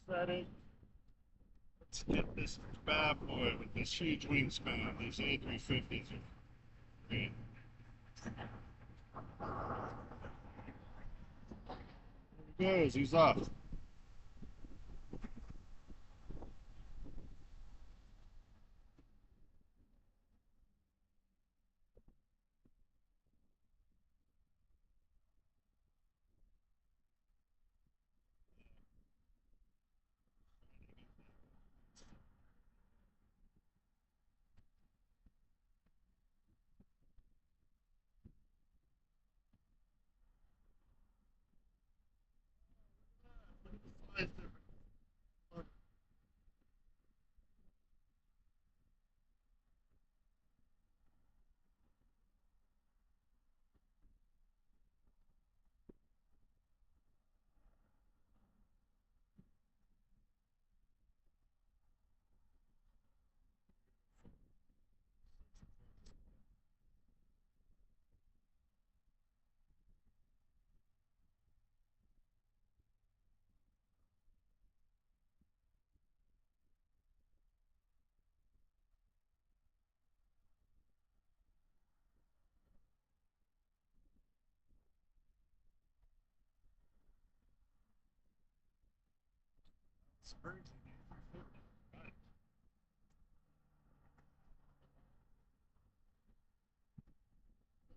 Set it. Let's get this bad boy with this huge wingspan. These A350s are great. There he goes, he's off.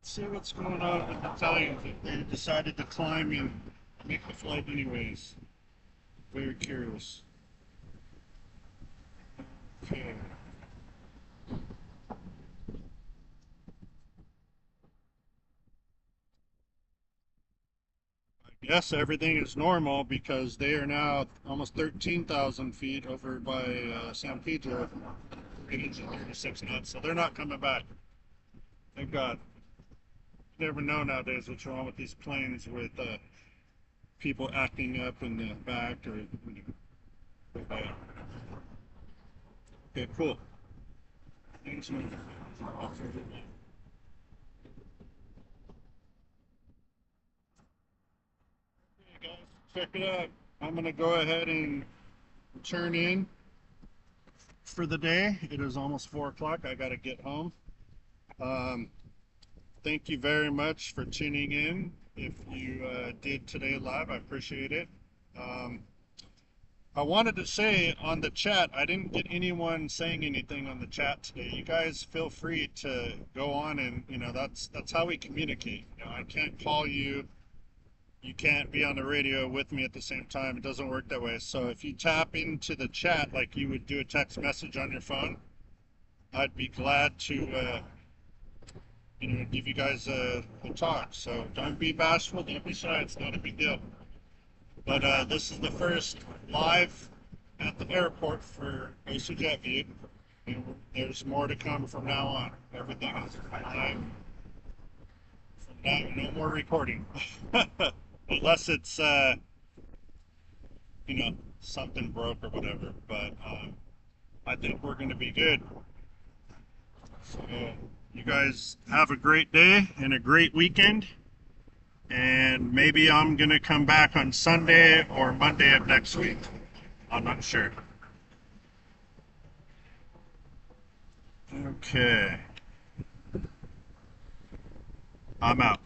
Let's see what's going on with the Italians if they decided to climb and make the flight anyways. Very curious. Okay. Yes, everything is normal because they are now almost 13,000 feet over by San Pedro, ratings at 36 knots, so they're not coming back. Thank God. You never know nowadays what's wrong with these planes with people acting up in the back or. Okay, cool. Thanks, man. Hey guys, check it out. I'm gonna go ahead and turn in for the day. It is almost 4 o'clock. I gotta get home. Um, Thank you very much for tuning in. If you did today live, I appreciate it. Um, I wanted to say on the chat, I didn't get anyone saying anything on the chat today. You guys feel free to go on and, that's how we communicate. I can't call you. You can't be on the radio with me at the same time. It doesn't work that way. So if you tap into the chat like you would do a text message on your phone, I'd be glad to give you guys a talk. So don't be bashful, don't be shy, it's not a big deal. But this is the first live at the airport for OCjetview. There's more to come from now on. Everything is live. From now, no more recording. Unless it's, something broke or whatever. But I think we're going to be good. So you guys have a great day and a great weekend. and maybe I'm gonna come back on Sunday or Monday of next week. I'm not sure. Okay, I'm out.